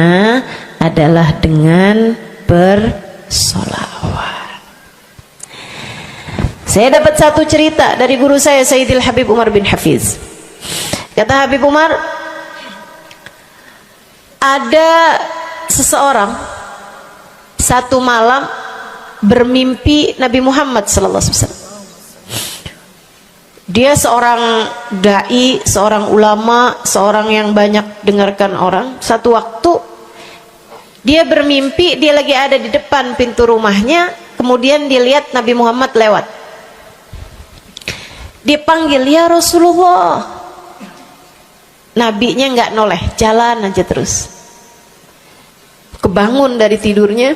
adalah dengan bersolawat. Saya dapat satu cerita dari guru saya, Sayyidil Habib Umar bin Hafiz. Kata Habib Umar, ada seseorang satu malam bermimpi Nabi Muhammad sallallahu alaihi wasallam. Dia seorang dai, seorang ulama, seorang yang banyak dengarkan orang. Satu waktu dia bermimpi, dia lagi ada di depan pintu rumahnya, kemudian dia lihat Nabi Muhammad lewat. Dia panggil, ya Rasulullah. Nabinya nggak noleh, jalan aja terus. Kebangun dari tidurnya,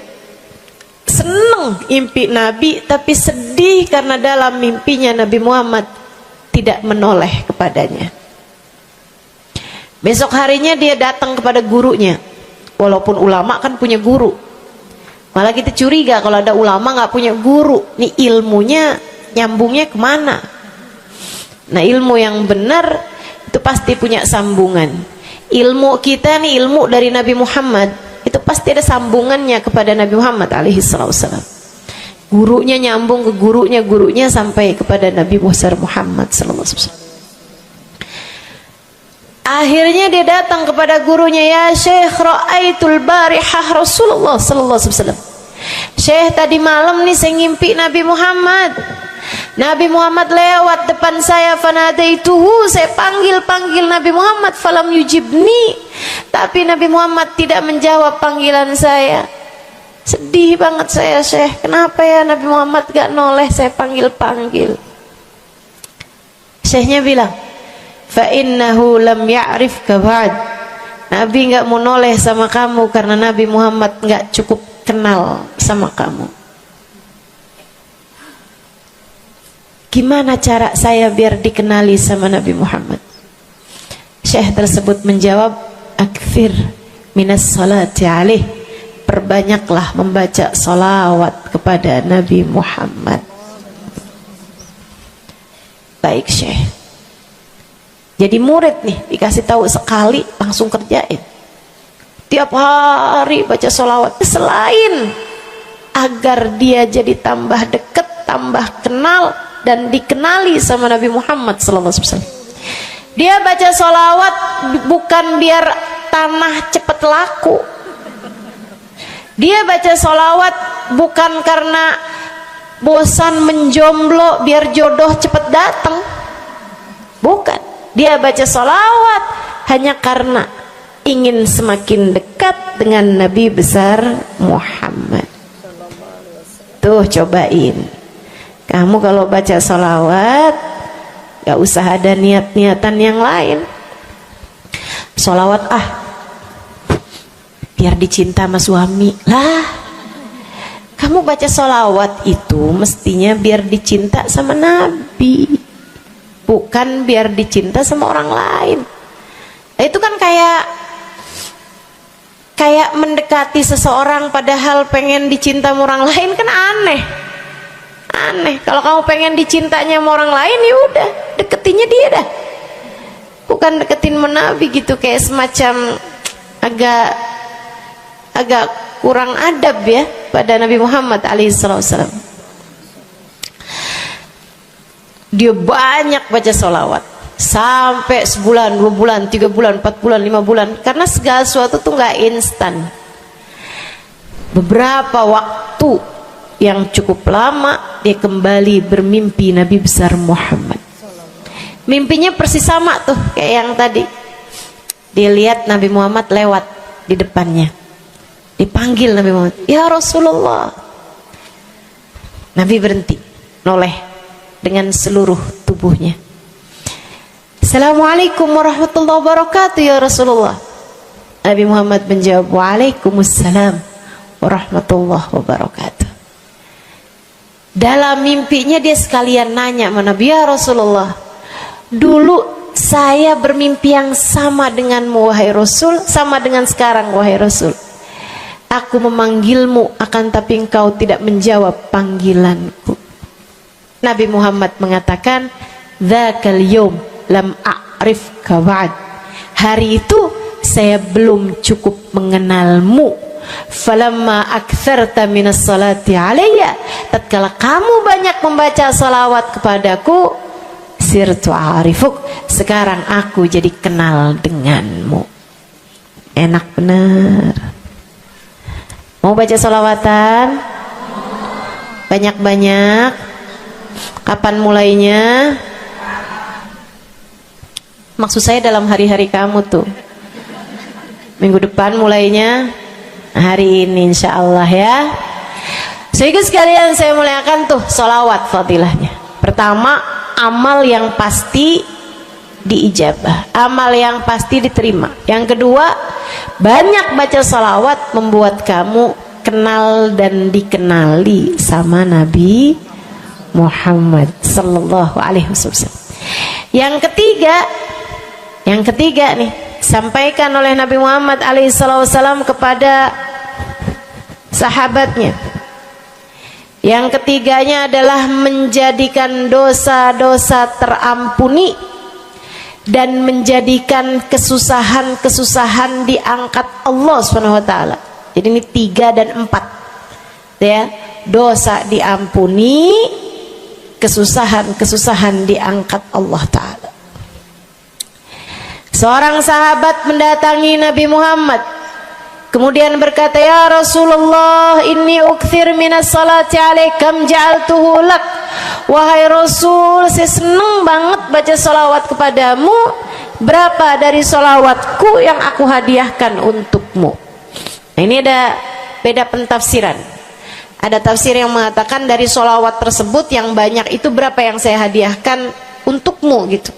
seneng impi Nabi, tapi sedih karena dalam mimpinya Nabi Muhammad tidak menoleh kepadanya. Besok harinya dia datang kepada gurunya. Walaupun ulama kan punya guru, malah kita curiga kalau ada ulama nggak punya guru. Nih ilmunya nyambungnya kemana? Nah, ilmu yang benar itu pasti punya sambungan. Ilmu kita nih, ilmu dari Nabi Muhammad, itu pasti ada sambungannya kepada Nabi Muhammad alaihi wasallam. Gurunya nyambung ke gurunya sampai kepada Nabi Muhammad sallallahu alaihi wasallam. Akhirnya dia datang kepada gurunya, ya Syekh, ra'aitul barihah Rasulullah sallallahu alaihi wasallam. Syekh, tadi malam nih saya ngimpi Nabi Muhammad. Nabi Muhammad lewat depan saya, fanadaituhu, saya panggil Nabi Muhammad, falam yujibni, tapi Nabi Muhammad tidak menjawab panggilan saya. Sedih banget saya, Syekh, kenapa ya Nabi Muhammad gak noleh saya panggil. Syekhnya bilang, fa innahu lam ya'rifka ba'd. Nabi gak mau noleh sama kamu karena Nabi Muhammad gak cukup kenal sama kamu. Gimana cara saya biar dikenali sama Nabi Muhammad? Syekh tersebut menjawab, akfir minas salati alaih, perbanyaklah membaca salawat kepada Nabi Muhammad. Baik Syekh. Jadi murid nih, dikasih tahu sekali langsung kerjain. Tiap hari baca salawat. Selain agar dia jadi tambah dekat, tambah kenal, dan dikenali sama Nabi Muhammad sallallahu alaihi wasallam. Dia baca sholawat bukan biar tanah cepat laku. Dia baca sholawat bukan karena bosan menjomblo biar jodoh cepat datang. Bukan. Dia baca sholawat hanya karena ingin semakin dekat dengan Nabi besar Muhammad. Tuh cobain. Kamu kalau baca sholawat gak usah ada niat-niatan yang lain. Sholawat biar dicinta sama suami lah. Kamu baca sholawat itu mestinya biar dicinta sama Nabi, bukan biar dicinta sama orang lain. Itu kan kayak mendekati seseorang padahal pengen dicinta sama orang lain, kan aneh. Kalau kamu pengen dicintanya sama orang lain, ya udah deketinnya dia dah, bukan deketin Nabi gitu, kayak semacam agak kurang adab ya pada Nabi Muhammad alaihissalam. Dia banyak baca sholawat sampai sebulan, 2 bulan, 3 bulan, 4 bulan, 5 bulan, karena segala sesuatu tuh nggak instan. Beberapa waktu yang cukup lama dia kembali bermimpi Nabi besar Muhammad. Mimpinya persis sama tuh kayak yang tadi. Dilihat Nabi Muhammad lewat di depannya. Dipanggil Nabi Muhammad, "Ya Rasulullah." Nabi berhenti, noleh dengan seluruh tubuhnya. "Assalamualaikum warahmatullahi wabarakatuh ya Rasulullah." Nabi Muhammad menjawab, "Waalaikumsalam warahmatullahi wabarakatuh." Dalam mimpinya dia sekalian nanya sama Nabi, "Ya Rasulullah, dulu saya bermimpi yang sama denganmu wahai Rasul, sama dengan sekarang wahai Rasul. Aku memanggilmu akan tapi engkau tidak menjawab panggilanku." Nabi Muhammad mengatakan, "Dzakal yaum lam a'rifka ba'd." Hari itu saya belum cukup mengenalmu. Falamma aktsarta minas salati alayya, tatkala kamu banyak membaca salawat kepadaku, sirtu arifuk, sekarang aku jadi kenal denganmu. Enak bener. Mau baca salawatan? Banyak-banyak. Kapan mulainya? Maksud saya dalam hari-hari kamu tuh. Minggu depan mulainya, hari ini insya Allah ya. Sehingga sekalian saya muliakan tuh salawat fadilahnya. Pertama, amal yang pasti diijabah, amal yang pasti diterima. Yang kedua, banyak baca salawat membuat kamu kenal dan dikenali sama Nabi Muhammad sallallahu alaihi wasallam. Yang ketiga nih, sampaikan oleh Nabi Muhammad alaihi wasallam kepada sahabatnya. Yang ketiganya adalah menjadikan dosa-dosa terampuni dan menjadikan kesusahan-kesusahan diangkat Allah Subhanahu wa taala. Jadi ini 3 dan 4. Ya, dosa diampuni, kesusahan-kesusahan diangkat Allah taala. Seorang sahabat mendatangi Nabi Muhammad, kemudian berkata, "Ya Rasulullah, inni ukthir minas salati alaikam ja'altuhu lak." Wahai Rasul, saya senang banget baca salawat kepadamu. Berapa dari salawatku yang aku hadiahkan untukmu? Nah, ini ada beda pentafsiran. Ada tafsir yang mengatakan dari salawat tersebut yang banyak itu berapa yang saya hadiahkan untukmu gitu.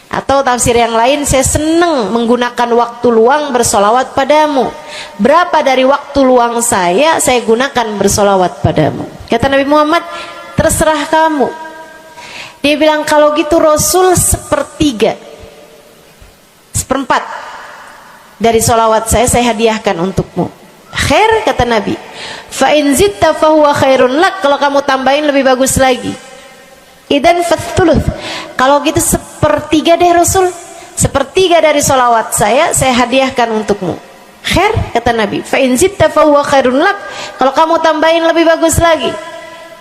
Atau tafsir yang lain, saya senang menggunakan waktu luang bersolawat padamu. Berapa dari waktu luang saya gunakan bersolawat padamu? Kata Nabi Muhammad, terserah kamu. Dia bilang, kalau gitu Rasul 1/3, 1/4 dari solawat saya hadiahkan untukmu. Khair, kata Nabi. Fa in zitta fahuwa khairun lak. Kalau kamu tambahin lebih bagus lagi. Idan fathuluth. Kalau gitu 1/3 deh Rasul. 1/3 dari solawat saya hadiahkan untukmu. Khair, kata Nabi. Fa in zitta fahuwa khairun lak. Kalau kamu tambahin lebih bagus lagi.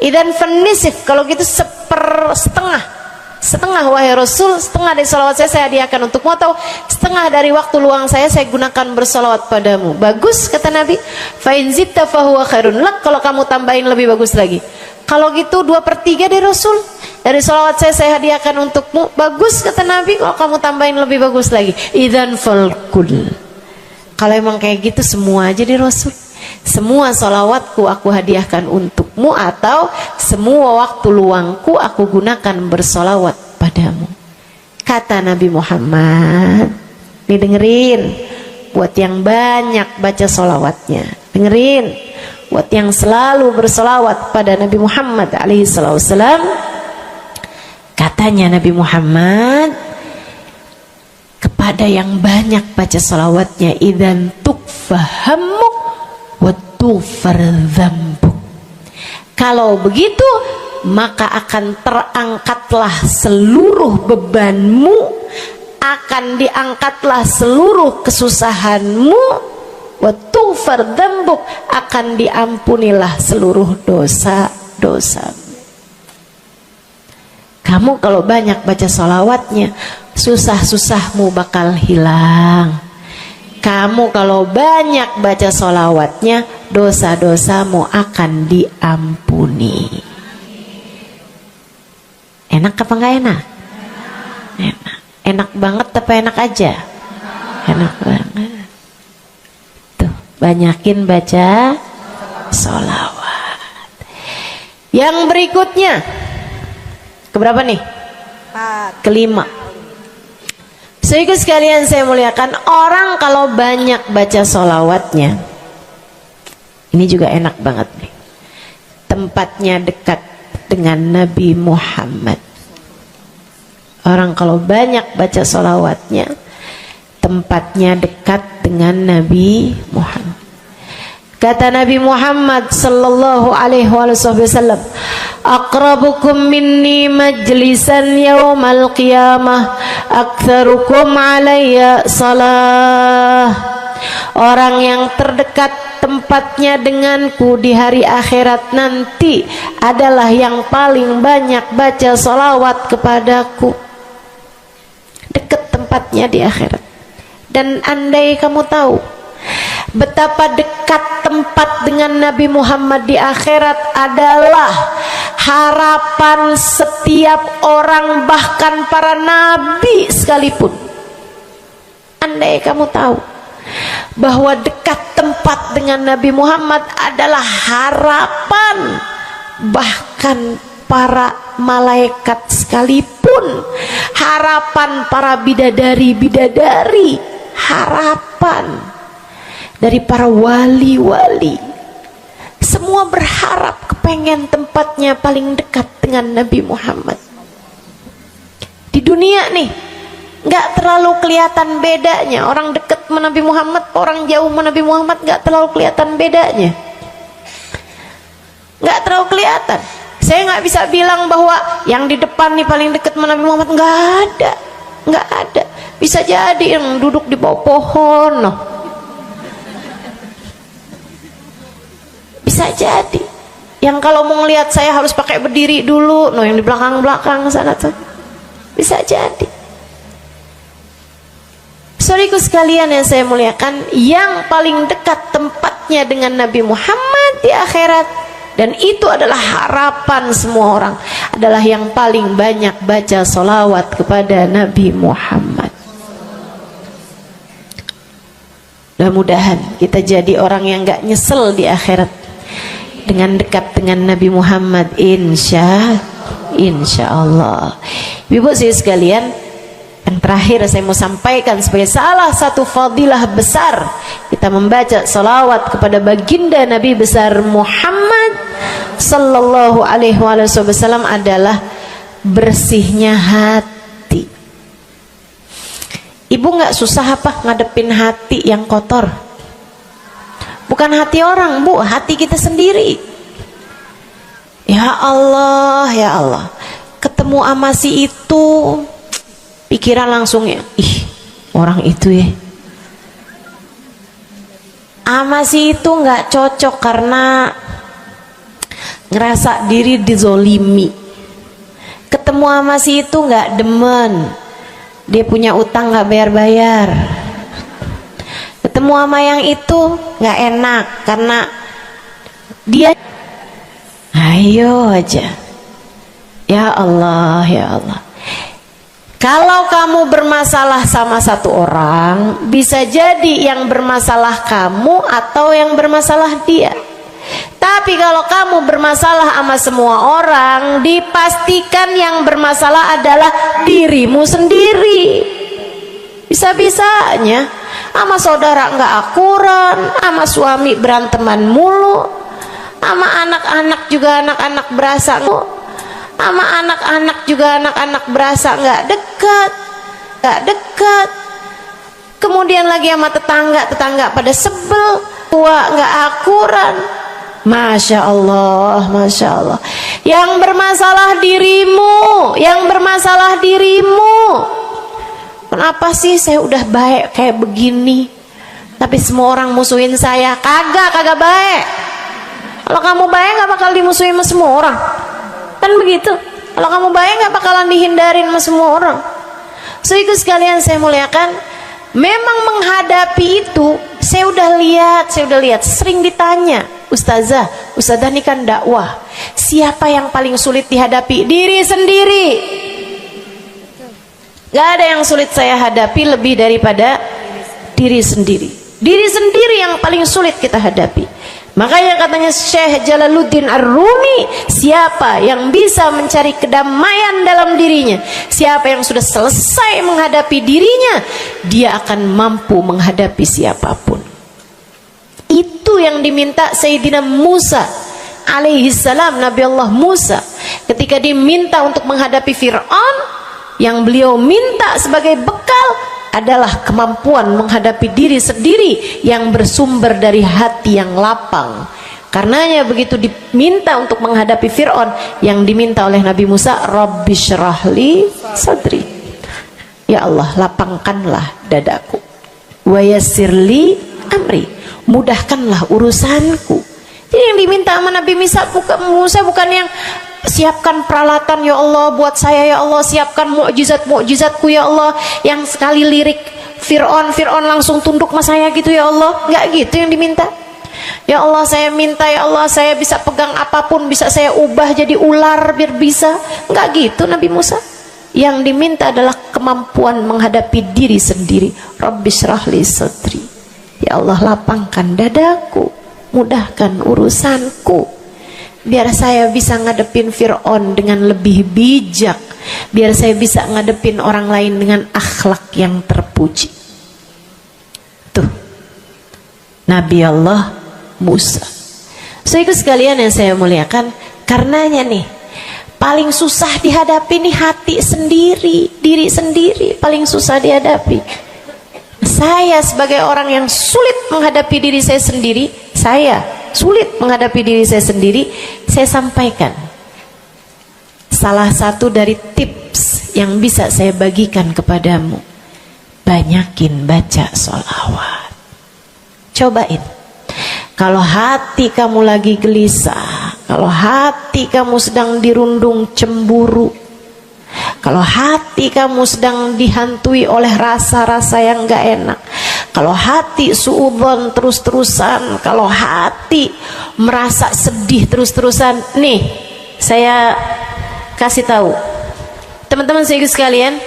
Idan fanisif. Kalau gitu 1/2. Setengah wahai Rasul, setengah dari solawat saya hadiahkan untukmu, atau setengah dari waktu luang saya gunakan bersolawat padamu. Bagus, kata Nabi. Fa in zitta fahuwa khairun lak. Kalau kamu tambahin lebih bagus lagi. Kalau gitu 2/3 deh Rasul, dari solawat saya hadiahkan untukmu. Bagus, kata Nabi. Kalau kamu tambahin lebih bagus lagi. Idzan falkul. Kalau emang kayak gitu semua aja di Rasul. Semua solawatku aku hadiahkan untukmu, atau semua waktu luangku aku gunakan bersolawat padamu. Kata Nabi Muhammad, nih dengerin, buat yang banyak baca solawatnya, dengerin, buat yang selalu bersolawat pada Nabi Muhammad alaihi wasallam. Katanya Nabi Muhammad kepada yang banyak baca solawatnya, idzan tukfahamuk wa tughfar dzambuk. Kalau begitu maka akan terangkatlah seluruh bebanmu, akan diangkatlah seluruh kesusahanmu, wa tughfar dzambuk, akan diampunilah seluruh dosa-dosamu. Kamu kalau banyak baca sholawatnya, susah-susahmu bakal hilang. Kamu kalau banyak baca sholawatnya, dosa-dosamu akan diampuni. Enak apa enggak enak? Enak. Enak banget apa enak aja? Enak banget. Tuh, banyakin baca sholawat. Yang berikutnya, keberapa nih? Kelima. Saudara sekalian saya muliakan, orang kalau banyak baca sholawatnya, ini juga enak banget nih. Tempatnya dekat dengan Nabi Muhammad. Orang kalau banyak baca sholawatnya, tempatnya dekat dengan Nabi Muhammad. Kata Nabi Muhammad sallallahu alaihi wasallam, aqrabukum minni majlisan yaumal qiyamah aktsarukum alayya salah. Orang yang terdekat tempatnya denganku di hari akhirat nanti adalah yang paling banyak baca salawat kepadaku. Dekat tempatnya di akhirat. Dan andai kamu tahu betapa dekat tempat dengan Nabi Muhammad di akhirat adalah harapan setiap orang, bahkan para nabi sekalipun. Andai kamu tahu bahwa dekat tempat dengan Nabi Muhammad adalah harapan bahkan para malaikat sekalipun, harapan para bidadari-bidadari, harapan dari para wali-wali, semua berharap kepengen tempatnya paling dekat dengan Nabi Muhammad. Di dunia nih nggak terlalu kelihatan bedanya orang dekat sama Nabi Muhammad, orang jauh sama Nabi Muhammad, nggak terlalu kelihatan bedanya, nggak terlalu kelihatan. Saya nggak bisa bilang bahwa yang di depan nih paling dekat sama Nabi Muhammad, nggak ada, nggak ada. Bisa jadi yang duduk di bawah pohon, no. Bisa jadi yang kalau mau ngelihat saya harus pakai berdiri dulu, no, yang di belakang-belakang sana tuh. Bisa jadi. Saudaraku sekalian yang saya muliakan, yang paling dekat tempatnya dengan Nabi Muhammad di akhirat, dan itu adalah harapan semua orang, adalah yang paling banyak baca sholawat kepada Nabi Muhammad. Mudah-mudahan kita jadi orang yang gak nyesel di akhirat dengan dekat dengan Nabi Muhammad, insya Allah. Ibu saya sekalian, yang terakhir saya mau sampaikan sebagai salah satu fadilah besar kita membaca salawat kepada baginda Nabi besar Muhammad sallallahu alaihi wasallam adalah bersihnya hati. Ibu nggak susah apa ngadepin hati yang kotor? Bukan hati orang, Bu, hati kita sendiri. Ya Allah, ya Allah, ketemu sama si itu, pikiran langsung ya, ih orang itu ya, sama si itu nggak cocok karena ngerasa diri dizolimi. Ketemu sama si itu nggak demen, dia punya utang nggak bayar-bayar. Ketemu sama yang itu nggak enak karena dia, ayo aja. Ya Allah, ya Allah. Kalau kamu bermasalah sama satu orang, bisa jadi yang bermasalah kamu atau yang bermasalah dia. Tapi kalau kamu bermasalah sama semua orang, dipastikan yang bermasalah adalah dirimu sendiri. Bisa-bisanya sama saudara nggak akuran, sama suami beranteman mulu, sama anak-anak juga anak-anak berasa, sama anak-anak juga anak-anak berasa nggak dekat. Kemudian lagi sama tetangga pada sebel, tua nggak akuran. Masya Allah, Masya Allah. Yang bermasalah dirimu. Kenapa sih saya udah baik kayak begini, tapi semua orang musuhin saya? Kagak baik. Kalau kamu baik nggak bakal dimusuhin sama semua orang, kan begitu. Kalau kamu baik nggak bakalan dihindarin sama semua orang. So itu sekalian saya muliakan, memang menghadapi itu saya udah lihat, sering ditanya, Ustazah ini kan dakwah, siapa yang paling sulit dihadapi? Diri sendiri. Gak ada yang sulit saya hadapi lebih daripada diri sendiri. Diri sendiri yang paling sulit kita hadapi. Makanya katanya Syekh Jalaluddin Ar-Rumi, siapa yang bisa mencari kedamaian dalam dirinya, siapa yang sudah selesai menghadapi dirinya, dia akan mampu menghadapi siapapun. Itu yang diminta Sayyidina Musa alaihi salam, Nabi Allah Musa, ketika diminta untuk menghadapi Fir'aun, yang beliau minta sebagai bekal adalah kemampuan menghadapi diri sendiri yang bersumber dari hati yang lapang. Karenanya begitu diminta untuk menghadapi Fir'aun, yang diminta oleh Nabi Musa, Rabbi syrahli sadri, ya Allah lapangkanlah dadaku, wa yassirli amri, mudahkanlah urusanku. Jadi yang diminta sama Nabi Musa bukan yang siapkan peralatan ya Allah buat saya, ya Allah siapkan mukjizat-mukjizatku ya Allah, yang sekali lirik Fir'aun langsung tunduk sama saya gitu ya Allah. Enggak gitu yang diminta. Ya Allah saya minta, ya Allah saya bisa pegang apapun, bisa saya ubah jadi ular biar bisa. Enggak gitu Nabi Musa. Yang diminta adalah kemampuan menghadapi diri sendiri. Rabbi syrahli sadri, ya Allah lapangkan dadaku, mudahkan urusanku, biar saya bisa ngadepin Fir'aun dengan lebih bijak, biar saya bisa ngadepin orang lain dengan akhlak yang terpuji. Tuh Nabi Allah Musa. So itu sekalian yang saya muliakan, karenanya nih paling susah dihadapi nih hati sendiri, diri sendiri paling susah dihadapi. Saya sebagai orang yang sulit menghadapi diri saya sendiri, saya sampaikan salah satu dari tips yang bisa saya bagikan kepadamu: banyakin baca sholawat. Cobain. Kalau hati kamu lagi gelisah, kalau hati kamu sedang dirundung cemburu, kalau hati kamu sedang dihantui oleh rasa-rasa yang gak enak, kalau hati suudzon terus-terusan, kalau hati merasa sedih terus-terusan, nih saya kasih tahu teman-teman saya sekalian,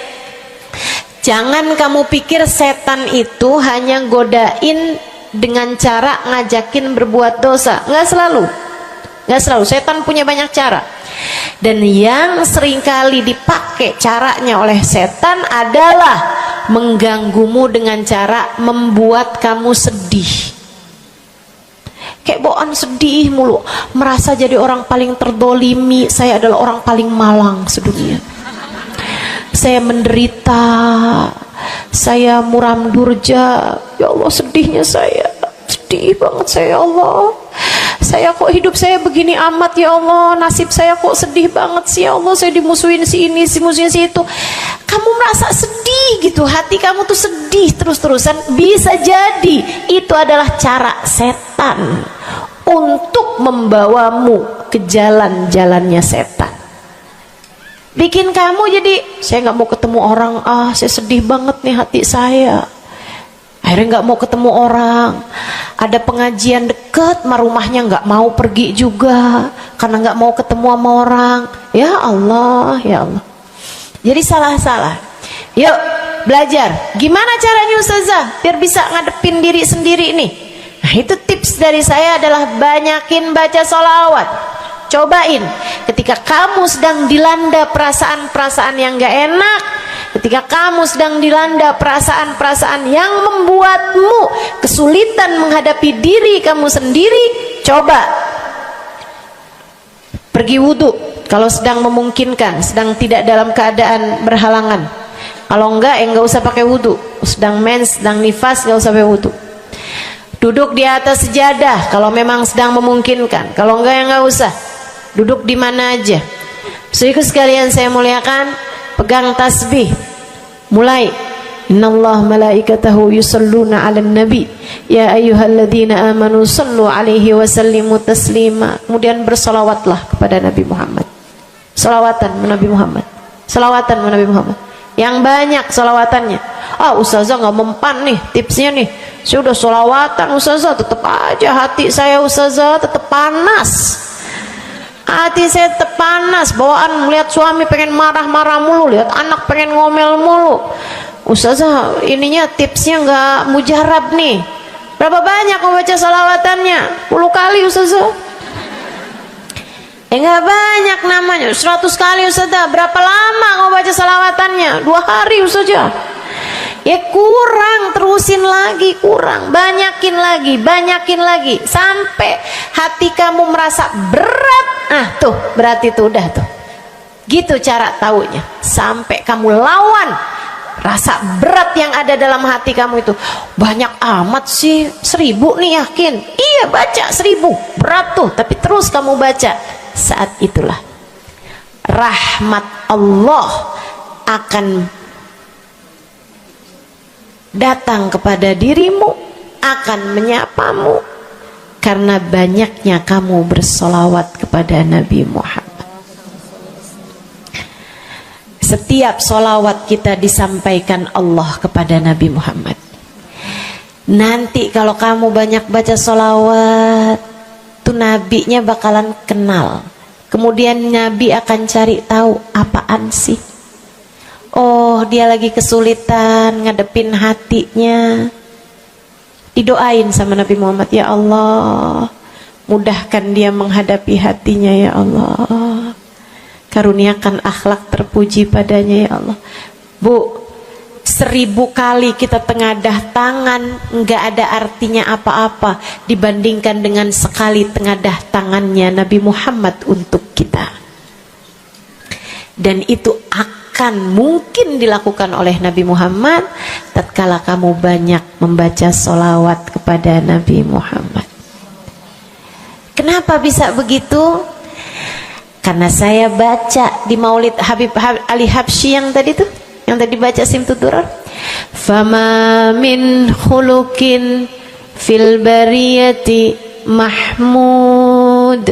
jangan kamu pikir setan itu hanya godain dengan cara ngajakin berbuat dosa. Nggak selalu. Setan punya banyak cara. Dan yang seringkali dipakai caranya oleh setan adalah mengganggumu dengan cara membuat kamu sedih. Kayak bawaan sedih mulu, merasa jadi orang paling terdolimi. Saya adalah orang paling malang sedunia. Saya menderita, saya muram durja, ya Allah sedihnya saya, sedih banget saya, ya Allah saya kok hidup saya begini amat ya Allah, nasib saya kok sedih banget sih ya Allah, saya dimusuhin si ini, si musuhin si itu. Kamu merasa sedih gitu, hati kamu tuh sedih terus-terusan, bisa jadi itu adalah cara setan untuk membawamu ke jalan-jalannya setan, bikin kamu jadi saya nggak mau ketemu orang, saya sedih banget nih hati saya, akhirnya nggak mau ketemu orang. Ada pengajian deket sama rumahnya nggak mau pergi juga karena nggak mau ketemu sama orang. Ya Allah, ya Allah. Jadi salah-salah. Yuk belajar gimana caranya Ustazah biar bisa ngadepin diri sendiri nih. Nah itu tips dari saya adalah banyakin baca sholawat. Cobain ketika kamu sedang dilanda perasaan-perasaan yang gak enak, ketika kamu sedang dilanda perasaan-perasaan yang membuatmu kesulitan menghadapi diri kamu sendiri, coba pergi wudhu kalau sedang memungkinkan, sedang tidak dalam keadaan berhalangan. Kalau enggak enggak usah pakai wudhu, sedang mens, sedang nifas enggak usah pakai wudhu. Duduk di atas sejadah kalau memang sedang memungkinkan, kalau enggak ya enggak usah. Duduk di mana aja. Saudaraku sekalian saya muliakan, pegang tasbih. Mulai. Innallaha malaikatahu yusalluna 'alan nabi ya ayyuhalladzina amanu sallu 'alaihi wa sallimu taslima. Kemudian bersolawatlah kepada Nabi Muhammad. Solawatan Nabi Muhammad. Solawatan Nabi Muhammad. Yang banyak solawatannya. Ustazah nggak mempan nih tipsnya nih. Saya udah solawatan Ustazah, tetap aja hati saya Ustazah tetap panas. Hati saya tetap panas, bawaan melihat suami pengen marah-marah mulu, lihat anak pengen ngomel mulu. Ustazah ininya tipsnya nggak mujarab nih. Berapa banyak mau baca salawatannya? 10 kali Ustazah. Nggak banyak namanya, 100 kali Ustazah. Berapa lama mau baca salawatannya? 2 hari Ustazah. Ya kurang, terusin lagi, kurang, banyakin lagi sampai hati kamu merasa berat. Tuh berarti tuh udah tuh. Gitu cara taunya. Sampai kamu lawan rasa berat yang ada dalam hati kamu itu. Banyak amat sih, 1000 nih yakin. Iya baca 1000, berat tuh, tapi terus kamu baca. Saat itulah rahmat Allah akan datang kepada dirimu, akan menyapamu karena banyaknya kamu bersolawat kepada Nabi Muhammad. Setiap solawat kita disampaikan Allah kepada Nabi Muhammad. Nanti kalau kamu banyak baca solawat, tuh nabinya bakalan kenal. Kemudian Nabi akan cari tahu apaan sih. Oh, dia lagi kesulitan ngadepin hatinya. Didoain sama Nabi Muhammad, ya Allah, mudahkan dia menghadapi hatinya ya Allah. Karuniakan akhlak terpuji padanya ya Allah. Bu, 1000 kali kita tengadah tangan nggak ada artinya apa-apa dibandingkan dengan sekali tengadah tangannya Nabi Muhammad untuk kita. Dan itu akan mungkin dilakukan oleh Nabi Muhammad tatkala kamu banyak membaca sholawat kepada Nabi Muhammad. Kenapa bisa begitu? Karena saya baca di Maulid Habib Ali Habsyi yang tadi tuh, yang tadi baca Simtud Durar. Fama min khuluqin fil bariyati mahmud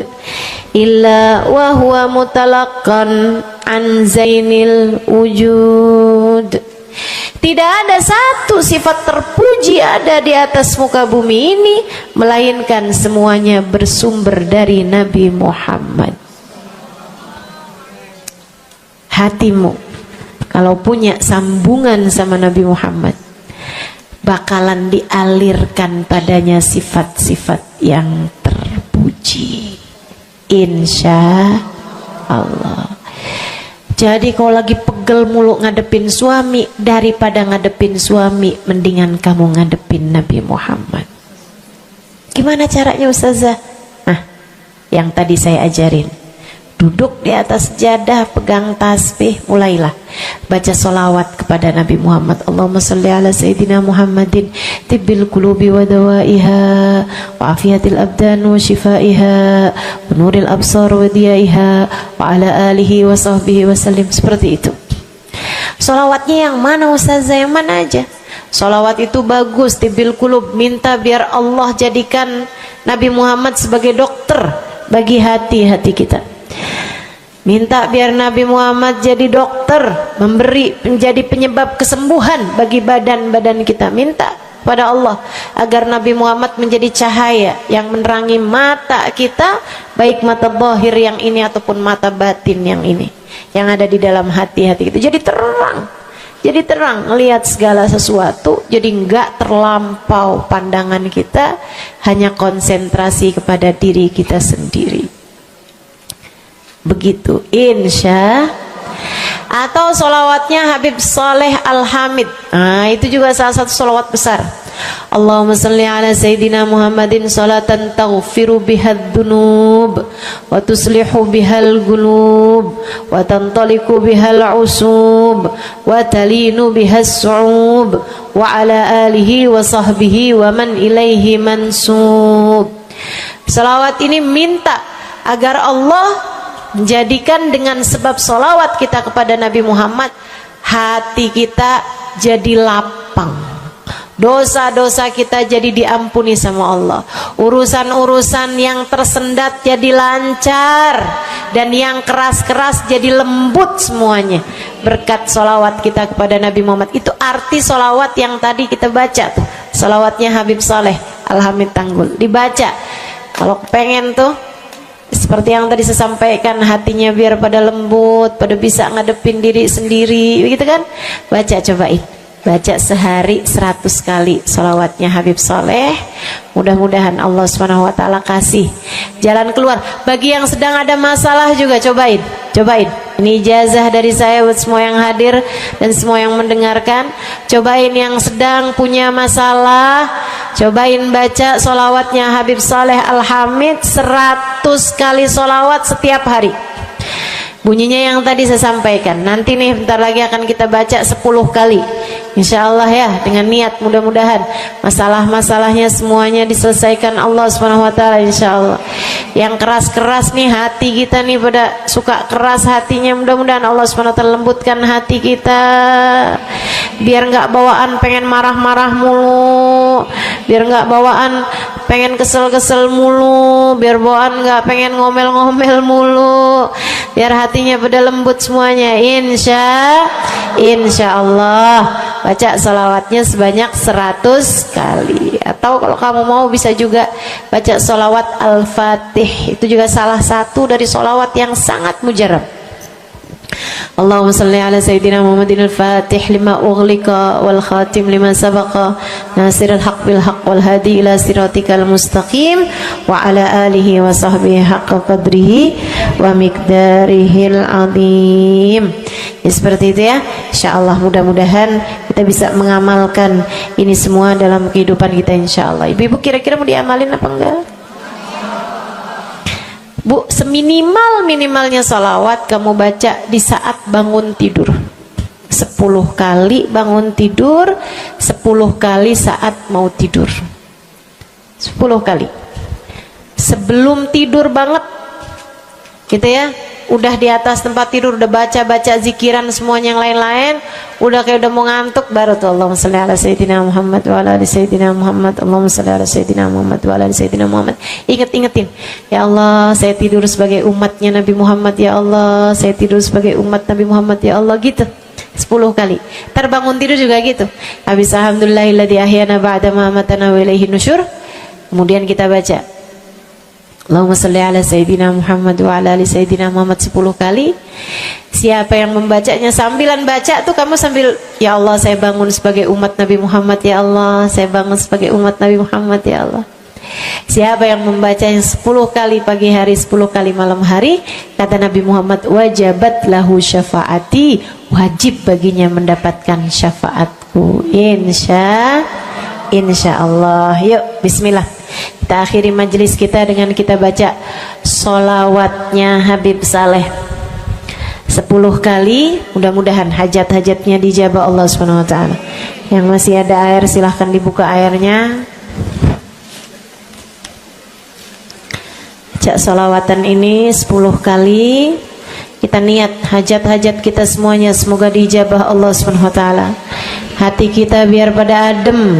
illa wa huwa mutalaqqan an zainil wujud. Tidak ada satu sifat terpuji ada di atas muka bumi ini melainkan semuanya bersumber dari Nabi Muhammad. Hatimu kalau punya sambungan sama Nabi Muhammad bakalan dialirkan padanya sifat-sifat yang terpuji, insya Allah. Jadi kalau lagi pegel mulu ngadepin suami, daripada ngadepin suami mendingan kamu ngadepin Nabi Muhammad. Gimana caranya Ustazah? Nah, yang tadi saya ajarin. Duduk di atas sejadah, pegang tasbih, mulailah baca solawat kepada Nabi Muhammad. Allahumma salli ala Sayyidina Muhammadin tibbil qulubi wa dawaiha wa afiyatil abdan wa shifaiha wa nuril absar wa diyaiha wa ala alihi wa sahbihi wa sallim. Seperti itu. Solawatnya yang mana Ustazah? Yang mana aja? Solawat itu bagus, tibbil qulub, minta biar Allah jadikan Nabi Muhammad sebagai dokter bagi hati-hati kita. Minta biar Nabi Muhammad jadi dokter, menjadi penyebab kesembuhan bagi badan-badan kita. Minta pada Allah agar Nabi Muhammad menjadi cahaya yang menerangi mata kita, baik mata zahir yang ini ataupun mata batin yang ini, yang ada di dalam hati-hati kita. Jadi terang melihat segala sesuatu, jadi enggak terlampau pandangan kita, hanya konsentrasi kepada diri kita sendiri. Begitu, insya. Atau solawatnya Habib Saleh Al-Hamid. Nah, itu juga salah satu solawat besar. Allahumma salli ala Sayyidina Muhammadin salatan taghfiru bihad dunub wa tuslihu bihal gulub wa tantaliku bihal usub wa talinu bihas su'ub wa ala alihi wa sahbihi wa man ilaihi mansub. Salawat ini minta agar Allah menjadikan dengan sebab solawat kita kepada Nabi Muhammad, hati kita jadi lapang, dosa-dosa kita jadi diampuni sama Allah, urusan-urusan yang tersendat jadi lancar, dan yang keras-keras jadi lembut semuanya berkat solawat kita kepada Nabi Muhammad. Itu arti solawat yang tadi kita baca tuh, solawatnya Habib Saleh Al-Hamid Tanggul. Dibaca kalau pengen tuh seperti yang tadi saya sampaikan, hatinya biar pada lembut, pada bisa ngadepin diri sendiri, begitu kan? Baca, cobain. baca sehari 100 kali sholawatnya Habib Soleh. Mudah-mudahan Allah Subhanahu wa ta'ala kasih jalan keluar. Bagi yang sedang ada masalah juga cobain. Ini ijazah dari saya buat semua yang hadir dan semua yang mendengarkan. Cobain yang sedang punya masalah, cobain baca sholawatnya Habib Soleh Al-Hamid 100 kali sholawat setiap hari. Bunyinya yang tadi saya sampaikan. Nanti nih bentar lagi akan kita baca 10 kali. Insya Allah ya, dengan niat mudah-mudahan masalah-masalahnya semuanya diselesaikan Allah Subhanahu wa ta'ala, insya Allah. Yang keras-keras nih hati kita nih, pada suka keras hatinya, mudah-mudahan Allah Subhanahu wa ta'ala lembutkan hati kita, biar nggak bawaan pengen marah-marah mulu, biar nggak bawaan pengen kesel-kesel mulu, biar bawaan nggak pengen ngomel-ngomel mulu, biar hatinya pada lembut semuanya. Insya Allah baca salawatnya sebanyak 100 kali. Atau kalau kamu mau bisa juga baca salawat Al-Fatih, itu juga salah satu dari salawat yang sangat mujarab. Allahumma salli ala Sayyidina Muhammadin al-Fatih lima ughliqa wal khatim lima sabaqa nasirul haq bil haq wal hadi ila siratikal mustaqim wa ala alihi wa sahbihi haqqa qadrihi wa miqdarihil azim. Ya, seperti itu ya. Insyaallah mudah-mudahan kita bisa mengamalkan ini semua dalam kehidupan kita insyaallah. Ibu-ibu kira-kira mau diamalin apa enggak? Bu, seminimal-minimalnya salawat kamu baca di saat bangun tidur 10 kali bangun tidur, 10 kali saat mau tidur, 10 kali sebelum tidur banget gitu ya. Udah di atas tempat tidur udah baca-baca zikiran semuanya yang lain-lain, udah kayak udah mau ngantuk, baru tuh Allahumma shalli ala Sayyidina Muhammad wa ala ali Sayyidina Muhammad, Allahumma shalli ala Sayyidina Muhammad wa ala ali Sayyidina Muhammad. Ingetin, ya Allah saya tidur sebagai umatnya Nabi Muhammad, ya Allah saya tidur sebagai umat Nabi Muhammad, ya Allah, gitu 10 kali. Terbangun tidur juga gitu. Habis alhamdulillahilladzi ahyana ba'da ma amatana wa ilaihi nusyur. Kemudian kita baca Allahumma salli ala Sayyidina Muhammad wa ala ali Sayyidina Muhammad 10 kali. Siapa yang membacanya sambilan baca tuh kamu sambil, ya Allah saya bangun sebagai umat Nabi Muhammad, ya Allah saya bangun sebagai umat Nabi Muhammad, ya Allah. Siapa yang membacanya 10 kali pagi hari, 10 kali malam hari, kata Nabi Muhammad, wajabat lahu syafaati, wajib baginya mendapatkan syafaatku. Insya Allah. Yuk bismillah, kita akhiri majelis kita dengan kita baca sholawatnya Habib Saleh 10 kali. Mudah-mudahan hajat-hajatnya dijabah Allah Subhanahu wa ta'ala. Yang masih ada air silahkan dibuka airnya. Baca sholawatan ini 10 kali. Kita niat hajat-hajat kita semuanya semoga dijabah Allah Subhanahu wa ta'ala. Hati kita biar pada adem,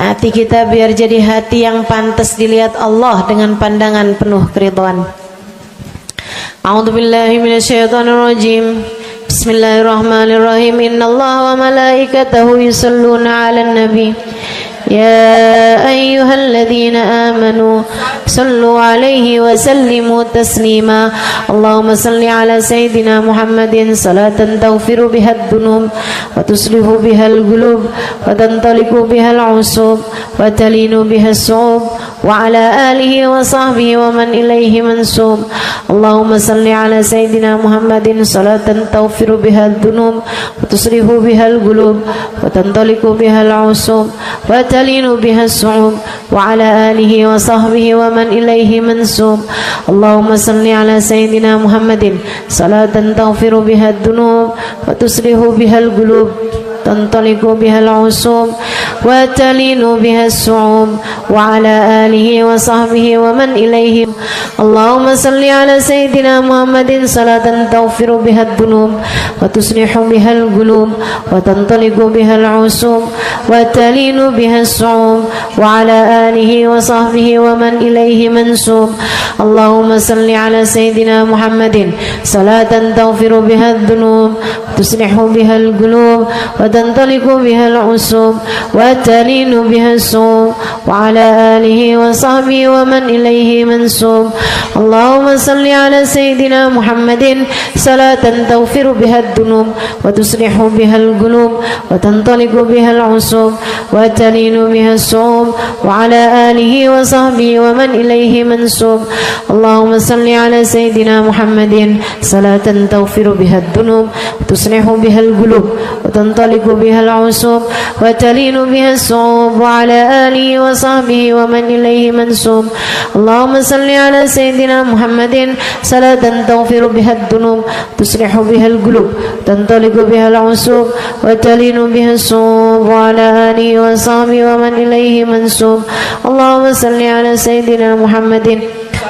hati kita biar jadi hati yang pantas dilihat Allah dengan pandangan penuh keridhaan. A'udzubillahi minasyaitonirrajim. Bismillahirrahmanirrahim. Innallaha wa malaikatahu yusholluna 'alan nabi. يا أيها الذين آمنوا صلوا عليه وسلموا تسليما اللهم صل على سيدنا محمد صلاة تغفر بها الذنوب وتصلح بها القلوب وتنطلق بها العصوب وتلين بها الصعوب وعلى آله وصحبه ومن إليه منسوب اللهم صل على سيدنا محمد صلاة تغفر بها الذنوب وتصلح بها القلوب وتنطلق بها العصوب وتلين بها الصعوب وعلى آله وصحبه ومن إليه منسوب اللهم صل على سيدنا محمد صلاة تغفر بها الذنوب وتصلح بها القلوب تنطلق بها العصوب وتلين بها الصعوب وعلى آله وصحبه ومن إليه اللهم صل على سيدنا محمد صلاة تغفر بها الذنوب وتصلح بها القلوب وتنطلق بها العصوب وتلين بها الصعوب وعلى آله وصحبه ومن إليه منسوب اللهم صل على سيدنا محمد صلاة تغفر بها الذنوب وتصلح بها القلوب وتنطلق بها العصوب وتلين بها الصوم وعلى آله وصحبه ومن إليه منسوب. اللهم صل على سيدنا محمد صلاة تغفر بها الذنوب وتصلح بها القلوب وتنطلق بها العصوب وتلين بها الصوم وعلى آله وصحبه ومن إليه منسوب. اللهم صل على سيدنا محمد صلاة تغفر بها الذنوب وتصلح بها القلوب وتنطلق بها العصوب وتلين بها الصوم وعلى آله وصحبه ومن إليه منسوب. اللهم صل على سيدنا محمد صلاة تغفر بها الذنوب تصلح بها القلوب تنطلق بها العصوب وتلين بها الصوم وعلى آله وصحبه ومن إليه منسوب. اللهم صل على سيدنا محمد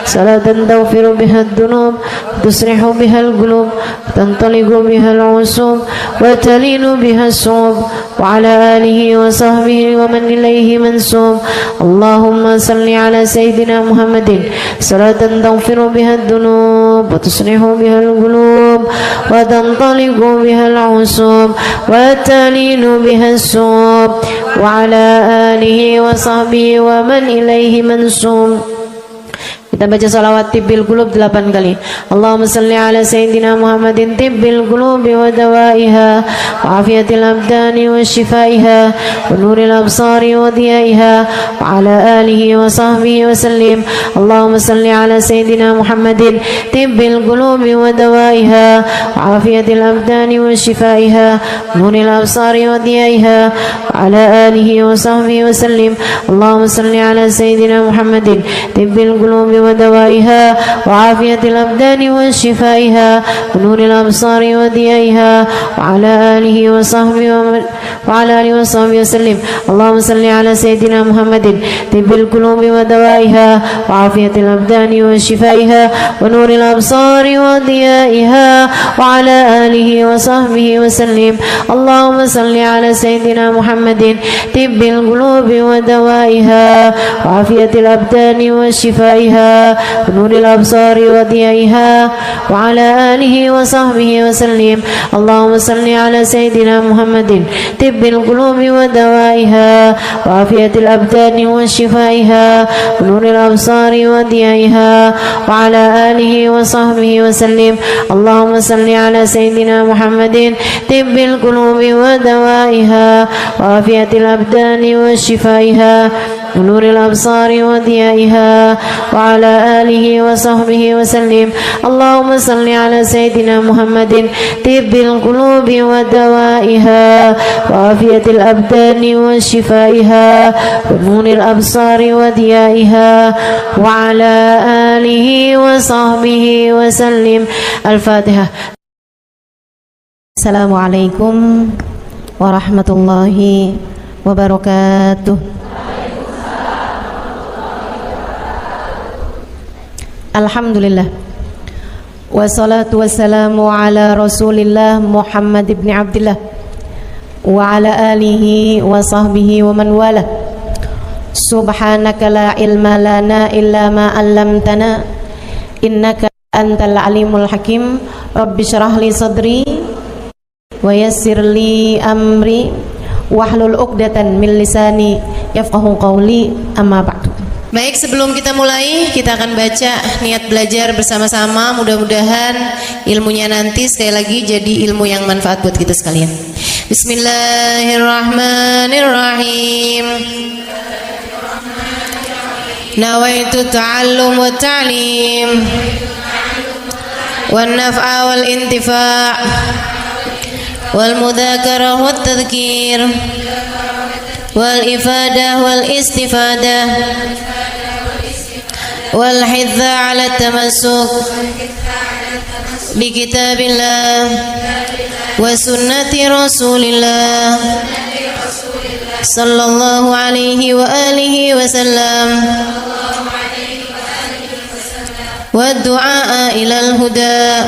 صلاة تغفر بها الذنوب تصلح بها القلوب تنطلق بها العصوب وتلين بها الصوم وعلى آله وصحبه ومن إليه منسوب. اللهم صل على سيدنا محمد صلاة تغفر بها الذنوب وتصلح بها القلوب وتنطلق بها العصوب وتلين بها الصوم وعلى آله وصحبه ومن إليه منسوب. Kita baca salawat tibbil qulub 8 kali. Allahumma salli ala sayyidina Muhammadin tibbil qulubi wa dawaiha wa afiyatil abdani wa shifaiha wa nuril absari wa diyaiha wa ala alihi wa sahbihi wa sallim. Allahumma salli ala sayyidina Muhammadin tibbil qulubi wa dawaiha wa afiyatil abdani wa shifaiha wa nuril absari wa diyaiha wa ala alihi wa sahbihi wa sallim. Allahumma salli ala sayyidina Muhammadin tibbil qulubi ودوائها وعافية الأبدان وشفائها ونور الأبصار وضيائها وعلى آله وصحبه وسلم. اللهم صل على سيدنا محمد طب القلوب ودوائها وعافية الأبدان وشفائها ونور الأبصار وضيائها وعلى آله وصحبه وسلم. اللهم صل على سيدنا محمد طب القلوب ودوائها وعافية الأبدان وشفائها ونور الأبصار وضيائها وعلى آله وصحبه وسلم. اللهم صل على سيدنا محمد طب القلوب ودوائها وعافية الأبدان وشفائها ونور الأبصار وضيائها وعلى آله وصحبه وسلم. اللهم صل على سيدنا محمد طب القلوب ودوائها وعافية الأبدان وشفائها ونور الأبصار وضيائها وعلى آله وصحبه وسلم. اللهم صل على سيدنا محمد طب القلوب ودوائها وعافية الأبدان وشفائها ونور الأبصار وضيائها وعلى آله وصحبه وسلم. الفاتحة. السلام عليكم ورحمة الله وبركاته. Alhamdulillah wassalatu wassalamu ala rasulillah Muhammad ibn Abdillah wa ala alihi wa sahbihi wa man wala. Subhanaka la ilma lana illa ma 'allamtana innaka antal alimul hakim. Rabbi syrah li sadri wa yassir li amri wahlul 'uqdatan min lisani yafqahu qawli. Amma ba'du. Baik, sebelum kita mulai, kita akan baca niat belajar bersama-sama. Mudah-mudahan ilmunya nanti sekali lagi jadi ilmu yang manfaat buat kita sekalian. Bismillahirrahmanirrahim. Nawaitu ta'allum wa ta'lim wan naf'a wal intifa' wal mudzakarah wat tadhkir wal ifadah wal istifadah wal hidza ala tamassuk bi kitabillah wa sunnati rasulillah sallallahu alaihi wa alihi wa sallam wa du'a ila al huda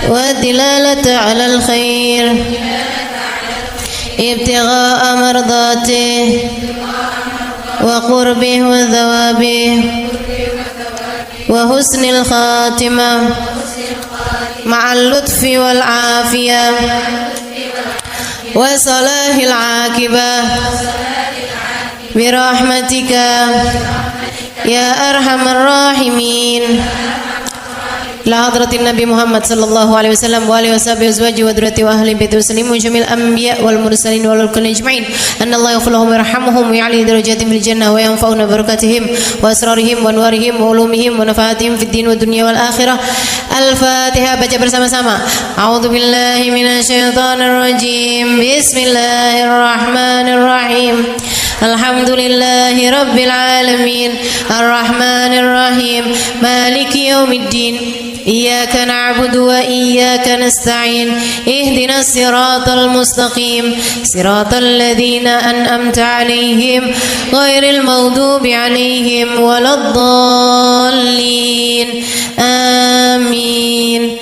wa dilalata ala al khair ابتغاء مرضاته وقربه وثوابه وحسن الخاتمة مع اللطف والعافية وصلاح العاقبة برحمتك يا أرحم الراحمين. لحضرة النبي محمد صلى الله عليه وسلم وآله وصحبه وأزواجه وذريته وأهل بيته وسلم وجميع الأنبياء والمرسلين والكل أجمعين أن الله يغفر لهم ويرحمهم ويعلي درجاتهم في الجنة وينفعنا ببركاتهم وأسرارهم وأنوارهم وعلومهم ونفعاتهم في الدين والدنيا والآخرة. الفاتحة. Baca bersama-sama. A'udzu billahi minasyaitonir rajim. Bismillahirrahmanirrahim. Alhamdulillahi rabbil alamin. Arrahmanir rahim. Maliki yaumiddin. Iyyaka na'budu wa iyyaka nasta'in. Ihdinas siratal mustaqim. Siratal ladzina an'amta 'alaihim ghairil maghdubi 'alaihim waladdallin. Amin.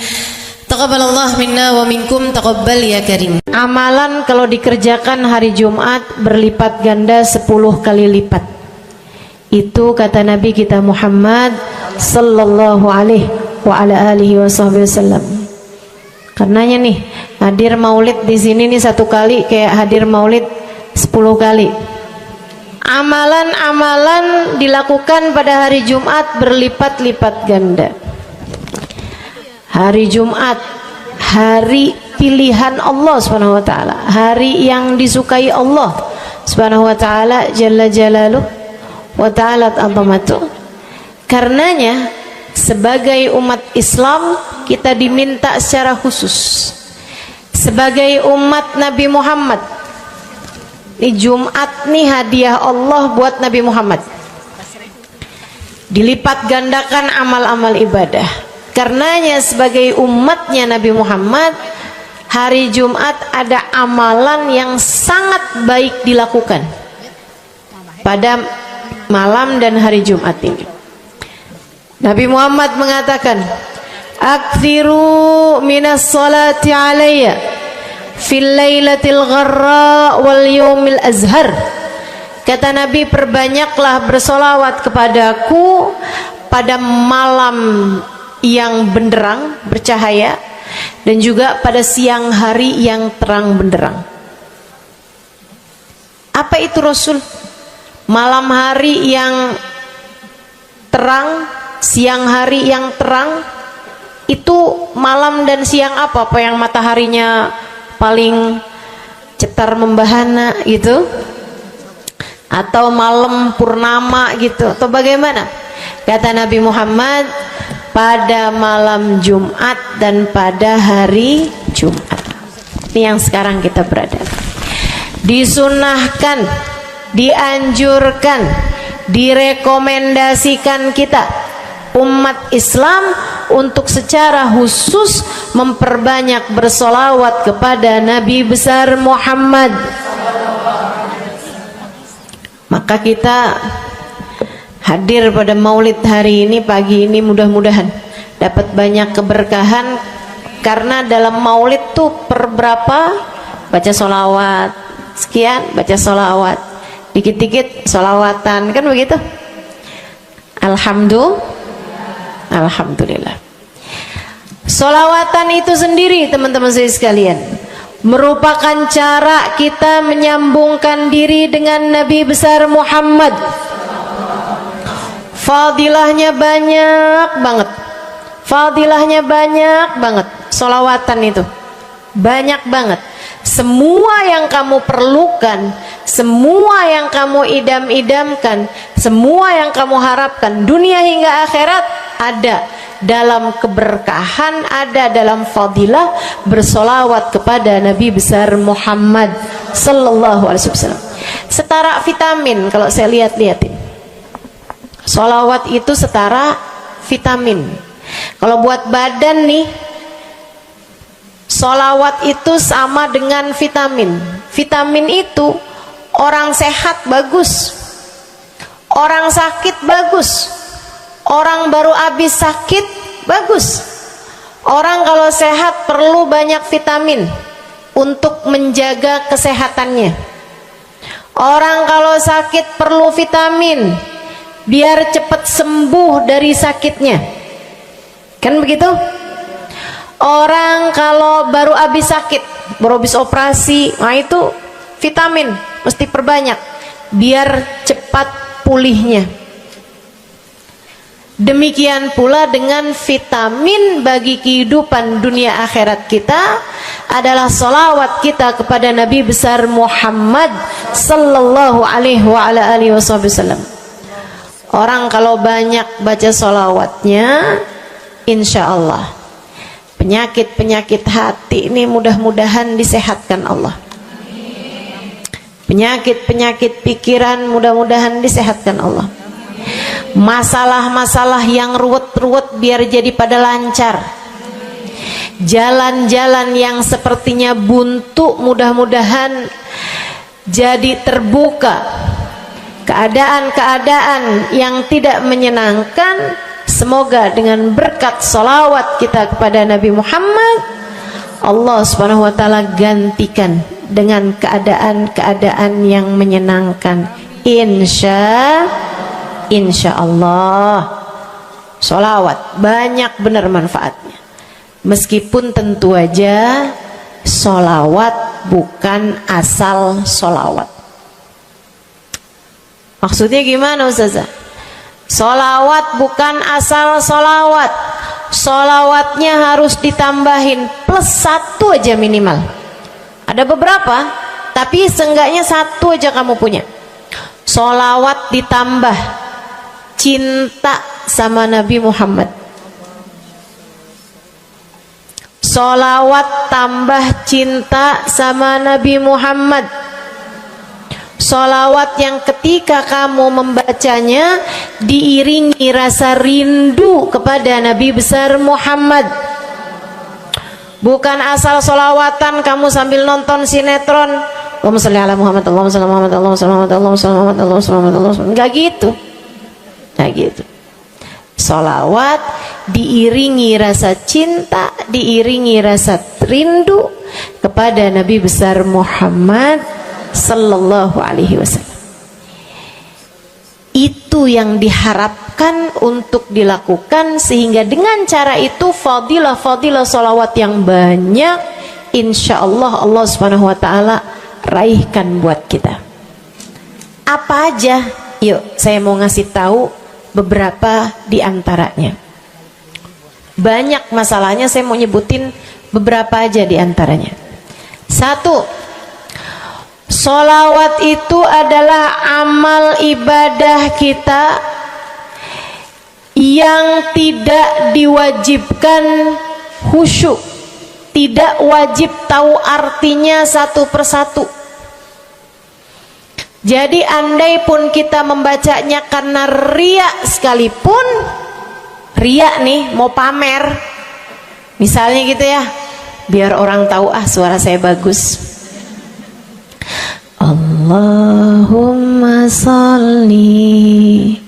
Taqabbalallah minna wa minkum, taqabbal ya karim. Amalan kalau dikerjakan hari Jumat berlipat ganda 10 kali lipat. Itu kata Nabi kita Muhammad sallallahu alaihi wa ala alihi wasallam. Karenanya nih, hadir maulid di sini nih 1 kali kayak hadir maulid 10 kali. Amalan-amalan dilakukan pada hari Jumat berlipat-lipat ganda. Hari Jumat, hari pilihan Allah Subhanahu wa taala, hari yang disukai Allah Subhanahu wa taala jalla jalaluh wa ta'alat azamatuh. Karenanya sebagai umat Islam kita diminta secara khusus sebagai umat Nabi Muhammad. Di Jumat nih hadiah Allah buat Nabi Muhammad. Dilipat gandakan amal-amal ibadah. Karenanya sebagai umatnya Nabi Muhammad, hari Jumat ada amalan yang sangat baik dilakukan pada malam dan hari Jumat ini. Nabi Muhammad mengatakan, "Aktsiru minas salati alayya fil lailatil gharra wal yaumil azhar." Kata Nabi, perbanyaklah bersolawat kepadaku pada malam yang benderang, bercahaya, dan juga pada siang hari yang terang benderang. Apa itu Rasul? Malam hari yang terang, siang hari yang terang. Itu malam dan siang apa? Apa yang mataharinya paling cetar membahana gitu? Atau malam purnama gitu? Atau bagaimana? Kata Nabi Muhammad, pada malam Jumat dan pada hari Jumat. Ini yang sekarang kita berada. Disunahkan, dianjurkan, direkomendasikan kita umat Islam untuk secara khusus memperbanyak bersolawat kepada Nabi besar Muhammad. Maka kita hadir pada maulid hari ini, pagi ini, mudah-mudahan dapat banyak keberkahan. Karena dalam maulid tuh per berapa baca solawat, sekian baca solawat, dikit-dikit solawatan, kan begitu. Alhamdulillah. Solawatan itu sendiri teman-teman saya sekalian merupakan cara kita menyambungkan diri dengan Nabi besar Muhammad. Fadilahnya banyak banget. Fadilahnya banyak banget. Solawatan itu banyak banget. Semua yang kamu perlukan, semua yang kamu idam-idamkan, semua yang kamu harapkan dunia hingga akhirat ada dalam keberkahan, ada dalam fadilah bersolawat kepada Nabi besar Muhammad sallallahu alaihi wasallam. Setara vitamin kalau saya lihat-lihatin. Solawat itu setara vitamin. Kalau buat badan nih, solawat itu sama dengan vitamin. Vitamin itu orang sehat bagus, orang sakit bagus, orang baru habis sakit bagus. Orang kalau sehat perlu banyak vitamin untuk menjaga kesehatannya. Orang kalau sakit perlu vitamin biar cepat sembuh dari sakitnya, kan begitu? Orang kalau baru habis sakit, baru habis operasi, nah itu vitamin mesti perbanyak biar cepat pulihnya. Demikian pula dengan vitamin bagi kehidupan dunia akhirat kita adalah sholawat kita kepada Nabi besar Muhammad sallallahu alaihi wasallam. Orang kalau banyak baca sholawatnya, insya Allah penyakit-penyakit hati ini mudah-mudahan disehatkan Allah. Penyakit-penyakit pikiran mudah-mudahan disehatkan Allah. Masalah-masalah yang ruwet-ruwet biar jadi pada lancar. Jalan-jalan yang sepertinya buntu mudah-mudahan jadi terbuka. Keadaan-keadaan yang tidak menyenangkan, semoga dengan berkat sholawat kita kepada Nabi Muhammad, Allah subhanahu wa ta'ala gantikan dengan keadaan-keadaan yang menyenangkan. Insya Allah. Sholawat banyak benar manfaatnya. Meskipun tentu aja sholawat bukan asal sholawat. Maksudnya gimana Ustazah? Sholawat bukan asal sholawat. Sholawatnya harus ditambahin plus 1 aja minimal. Ada beberapa, tapi seenggaknya 1 aja kamu punya. Sholawat ditambah cinta sama Nabi Muhammad. Sholawat tambah cinta sama Nabi Muhammad. Sholawat yang ketika kamu membacanya diiringi rasa rindu kepada Nabi besar Muhammad. Bukan asal sholawatan kamu sambil nonton sinetron, Allahumma sholli ala Muhammad, Allahumma sholli ala Muhammad, Allahumma sholli ala Muhammad, Allahumma sholli ala Muhammad, Allahumma sholli ala Muhammad. Enggak gitu. Nah gitu. Sholawat diiringi rasa cinta, diiringi rasa rindu kepada Nabi besar Muhammad sallallahu alaihi wasallam. Itu yang diharapkan untuk dilakukan, sehingga dengan cara itu fadilah-fadilah sholawat yang banyak insya Allah Allah subhanahu wa ta'ala raihkan buat kita. Apa aja? Yuk saya mau ngasih tahu beberapa di antaranya. Banyak masalahnya, saya mau nyebutin beberapa aja di antaranya. 1, sholawat itu adalah amal ibadah kita yang tidak diwajibkan khusyuk, tidak wajib tahu artinya satu persatu. Jadi andai pun kita membacanya karena riya sekalipun, riya nih mau pamer, misalnya gitu ya, biar orang tahu suara saya bagus. Allahumma sholli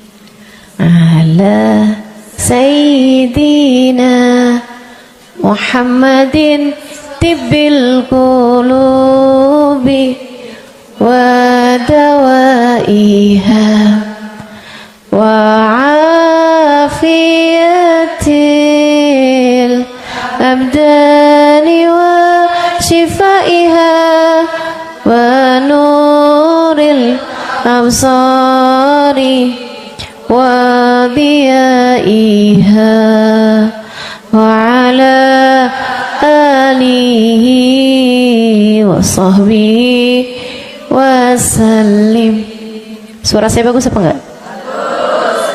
ala sayyidina Muhammadin tibbil qulubi wa dawaiha wa afiyatil abdani wa shifaiha wa nuril absari wa biyaiha wa ala alihi wa sahbihi wasallim. Suara saya bagus apa enggak? Bagus.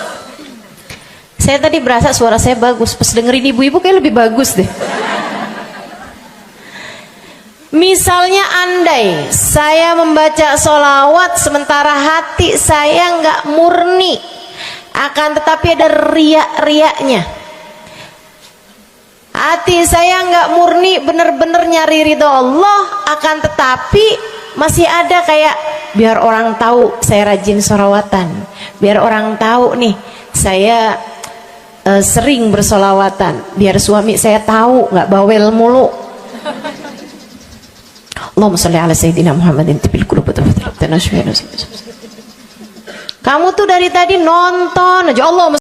Saya tadi berasa suara saya bagus, pas dengerin ibu-ibu kayak lebih bagus deh. Misalnya andai saya membaca sholawat sementara hati saya nggak murni, akan tetapi ada riak-riaknya. Hati saya nggak murni bener-bener nyari ridho Allah, akan tetapi masih ada kayak biar orang tahu saya rajin sholawatan, biar orang tahu nih saya sering bersolawatan, biar suami saya tahu nggak bawel mulu. Allahumma sholli ala sayyidina Muhammadin tibil qulubi. Kamu tuh dari tadi nonton aja Allah